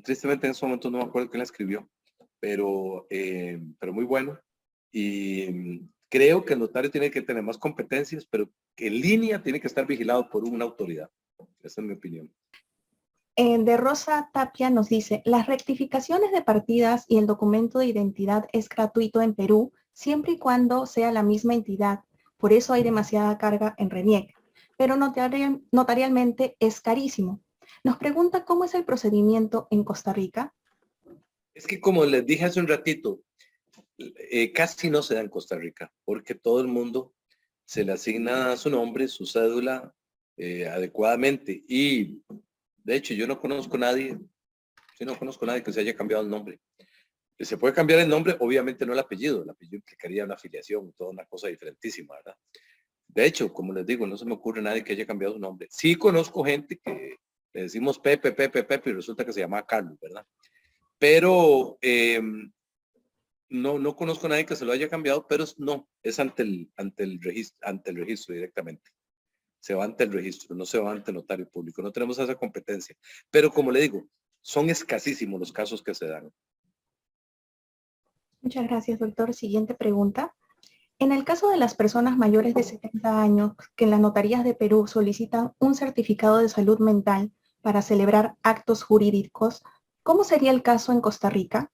Tristemente en ese momento no me acuerdo quién la escribió, pero muy bueno. Y creo que el notario tiene que tener más competencias, pero en línea tiene que estar vigilado por una autoridad. Esa es mi opinión. De Rosa Tapia nos dice, las rectificaciones de partidas y el documento de identidad es gratuito en Perú, siempre y cuando sea la misma entidad. Por eso hay demasiada carga en RENIEC, pero notarialmente es carísimo. Nos pregunta cómo es el procedimiento en Costa Rica. Es que como les dije hace un ratito, casi no se da en Costa Rica, porque todo el mundo se le asigna su nombre, su cédula adecuadamente. Y de hecho yo no conozco a nadie que se haya cambiado el nombre. Se puede cambiar el nombre, obviamente no el apellido implicaría una afiliación, toda una cosa diferentísima, ¿verdad? De hecho, como les digo, no se me ocurre nadie que haya cambiado su nombre. Sí conozco gente que le decimos Pepe, y resulta que se llama Carlos, ¿verdad? Pero no conozco a nadie que se lo haya cambiado, pero no, es ante el registro directamente. Se va ante el registro, no se va ante el notario público. No tenemos esa competencia. Pero como le digo, son escasísimos los casos que se dan. Muchas gracias, doctor. Siguiente pregunta. En el caso de las personas mayores de 70 años que en las notarías de Perú solicitan un certificado de salud mental para celebrar actos jurídicos, ¿cómo sería el caso en Costa Rica?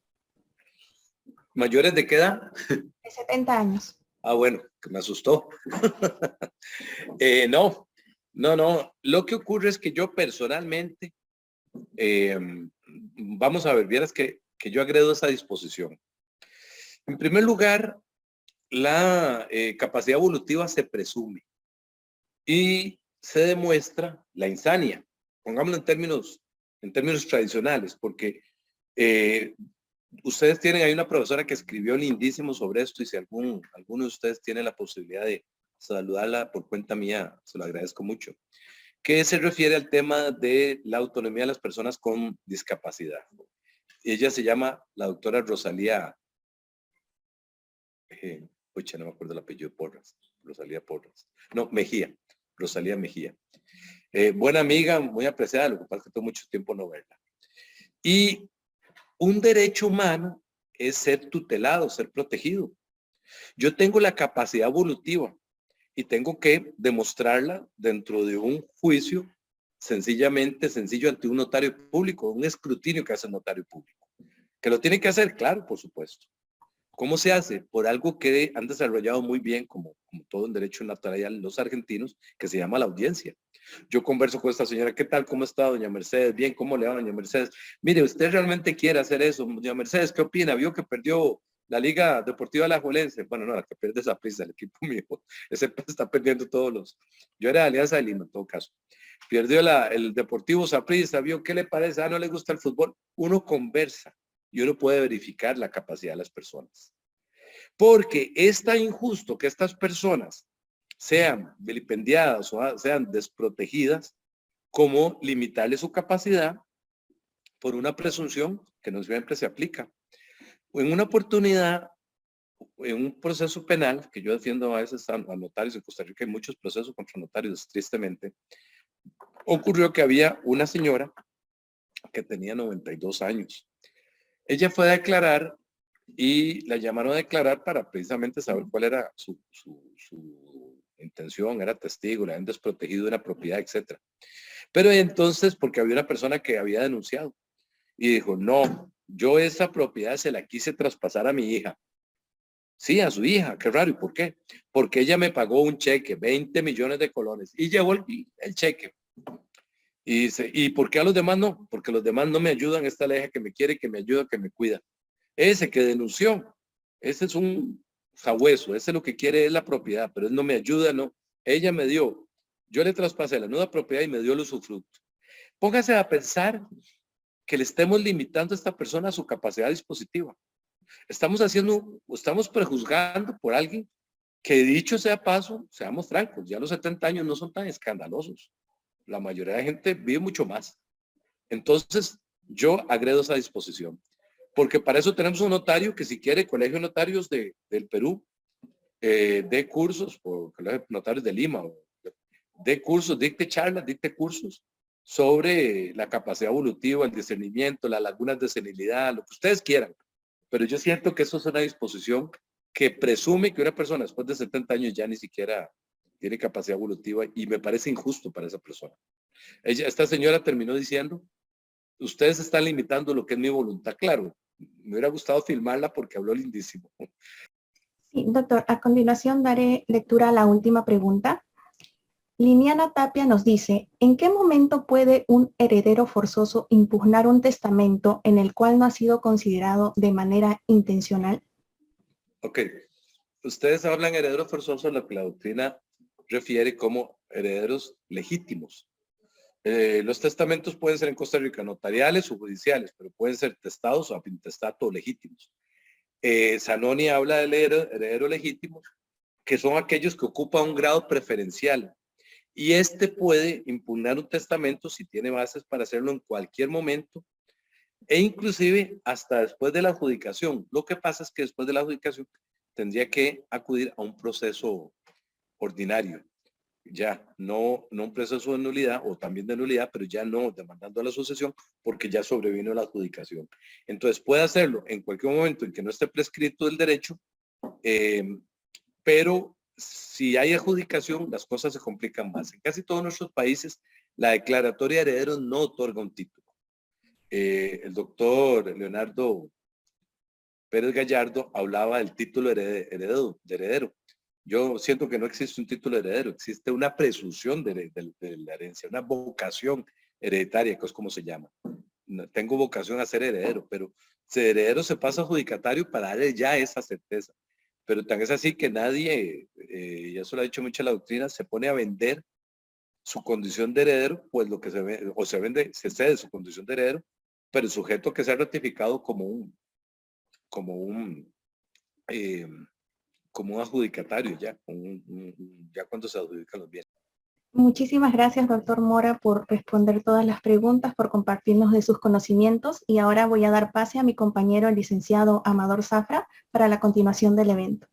¿Mayores de qué edad? De 70 años. Ah, bueno, que me asustó. No, no, no. Lo que ocurre es que yo personalmente, vamos a ver, vieras que yo agredo esa disposición. En primer lugar, la capacidad evolutiva se presume y se demuestra la insania. Pongámoslo en términos tradicionales, porque ustedes tienen, hay una profesora que escribió lindísimo sobre esto y si alguno de ustedes tiene la posibilidad de saludarla por cuenta mía, se lo agradezco mucho, que se refiere al tema de la autonomía de las personas con discapacidad. Ella se llama la doctora Rosalía, no me acuerdo el apellido, Porras, Rosalía Porras, no, Mejía, Rosalía Mejía. Buena amiga, muy apreciada, lo que pasa es que tengo mucho tiempo no verla. Y un derecho humano es ser tutelado, ser protegido. Yo tengo la capacidad evolutiva y tengo que demostrarla dentro de un juicio sencillamente sencillo ante un notario público, un escrutinio que hace el notario público. Que lo tiene que hacer, claro, por supuesto. ¿Cómo se hace? Por algo que han desarrollado muy bien, como todo en derecho notarial, los argentinos, que se llama la audiencia. Yo converso con esta señora, ¿qué tal? ¿Cómo está, doña Mercedes? Bien, ¿cómo le va, doña Mercedes? Mire, ¿usted realmente quiere hacer eso? Doña Mercedes, ¿qué opina? ¿Vio que perdió la Liga Deportiva Alajuelense? Bueno, no, la que pierde esa prisa, el equipo mío. Ese está perdiendo todos los... Yo era de Alianza de Lima, en todo caso. Perdió el Deportivo Saprissa, ¿vio qué le parece? Ah, ¿no le gusta el fútbol? Uno conversa y uno puede verificar la capacidad de las personas. Porque es tan injusto que estas personas sean vilipendiadas o sean desprotegidas como limitarle su capacidad por una presunción que no siempre se aplica. En una oportunidad, en un proceso penal, que yo defiendo a veces a notarios en Costa Rica, hay muchos procesos contra notarios, tristemente, ocurrió que había una señora que tenía 92 años. Ella fue a declarar y la llamaron a declarar para precisamente saber cuál era su intención, era testigo, la habían desprotegido de una propiedad, etc. Pero entonces, porque había una persona que había denunciado y dijo, no, yo esa propiedad se la quise traspasar a mi hija. Sí, a su hija, qué raro, ¿y por qué? Porque ella me pagó un cheque, 20 millones de colones, y llevó el cheque. Y dice, ¿y por qué a los demás no? Porque los demás no me ayudan, esta la hija que me quiere, que me ayuda, que me cuida. Ese que denunció, ese es un sabueso, ese lo que quiere es la propiedad, pero él no me ayuda, no. Ella me dio, yo le traspasé la nueva propiedad y me dio el usufructo. Póngase a pensar que le estemos limitando a esta persona a su capacidad dispositiva. Estamos prejuzgando por alguien que, dicho sea paso, seamos francos, ya los 70 años no son tan escandalosos. La mayoría de gente vive mucho más. Entonces, yo agredo esa disposición. Porque para eso tenemos un notario que si quiere, Colegio de Notarios del Perú, dé cursos, o Colegio de Notarios de Lima, dé cursos, dicte charlas, dicte cursos sobre la capacidad evolutiva, el discernimiento, las lagunas de senilidad, lo que ustedes quieran. Pero yo siento que eso es una disposición que presume que una persona después de 70 años ya ni siquiera tiene capacidad evolutiva y me parece injusto para esa persona. Esta señora terminó diciendo, ustedes están limitando lo que es mi voluntad. Claro, me hubiera gustado filmarla porque habló lindísimo. Sí, doctor, a continuación daré lectura a la última pregunta. Liliana Tapia nos dice, ¿en qué momento puede un heredero forzoso impugnar un testamento en el cual no ha sido considerado de manera intencional? Ok, ustedes hablan herederos forzosos, lo que la doctrina refiere como herederos legítimos. Los testamentos pueden ser en Costa Rica notariales o judiciales, pero pueden ser testados o intestato legítimos. Zanoni habla del heredero legítimo, que son aquellos que ocupan un grado preferencial. Y este puede impugnar un testamento si tiene bases para hacerlo en cualquier momento e inclusive hasta después de la adjudicación. Lo que pasa es que después de la adjudicación tendría que acudir a un proceso ordinario. Ya, no un proceso de nulidad o también de nulidad, pero ya no demandando a la sucesión porque ya sobrevino la adjudicación. Entonces puede hacerlo en cualquier momento en que no esté prescrito el derecho, pero si hay adjudicación, las cosas se complican más. En casi todos nuestros países, la declaratoria de herederos no otorga un título. El doctor Leonardo Pérez Gallardo hablaba del título de heredero. Yo siento que no existe un título heredero, existe una presunción de la herencia, una vocación hereditaria, que es como se llama. No, tengo vocación a ser heredero, pero ser heredero se pasa a adjudicatario para darle ya esa certeza. Pero tan es así que nadie, y eso lo ha dicho mucho la doctrina, se pone a vender su condición de heredero, pues lo que se vende, o se vende, se cede su condición de heredero, pero el sujeto que sea ratificado como un adjudicatario ya, ya cuando se adjudican los bienes. Muchísimas gracias, doctor Mora, por responder todas las preguntas, por compartirnos de sus conocimientos. Y ahora voy a dar pase a mi compañero, el licenciado Amador Zafra, para la continuación del evento.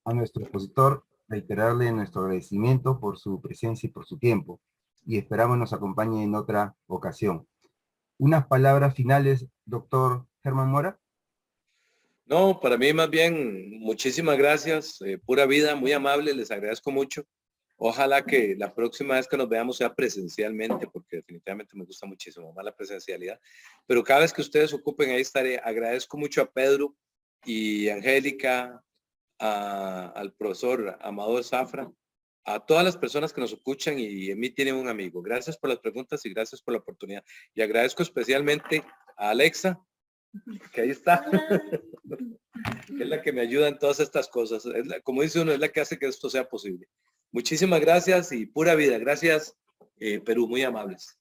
A nuestro expositor, reiterarle nuestro agradecimiento por su presencia y por su tiempo, y esperamos nos acompañe en otra ocasión. Unas palabras finales, doctor Germán Mora. No, para mí más bien, muchísimas gracias, pura vida, muy amable, les agradezco mucho. Ojalá que la próxima vez que nos veamos sea presencialmente, porque definitivamente me gusta muchísimo más la presencialidad. Pero cada vez que ustedes ocupen, ahí estaré. Agradezco mucho a Pedro y Angélica, al profesor Amador Zafra, a todas las personas que nos escuchan y en mí tienen un amigo. Gracias por las preguntas y gracias por la oportunidad. Y agradezco especialmente a Alexa, que ahí está, que es la que me ayuda en todas estas cosas. Como dice uno, es la que hace que esto sea posible. Muchísimas gracias y pura vida. Gracias, Perú, muy amables.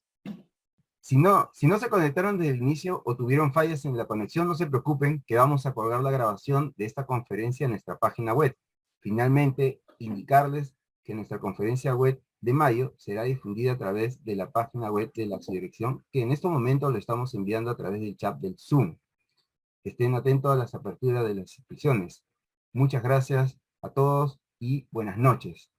Si no se conectaron desde el inicio o tuvieron fallas en la conexión, no se preocupen, que vamos a colgar la grabación de esta conferencia en nuestra página web. Finalmente, indicarles que nuestra conferencia web de mayo será difundida a través de la página web de la subdirección, que en este momento lo estamos enviando a través del chat del Zoom. Estén atentos a las aperturas de las inscripciones. Muchas gracias a todos y buenas noches.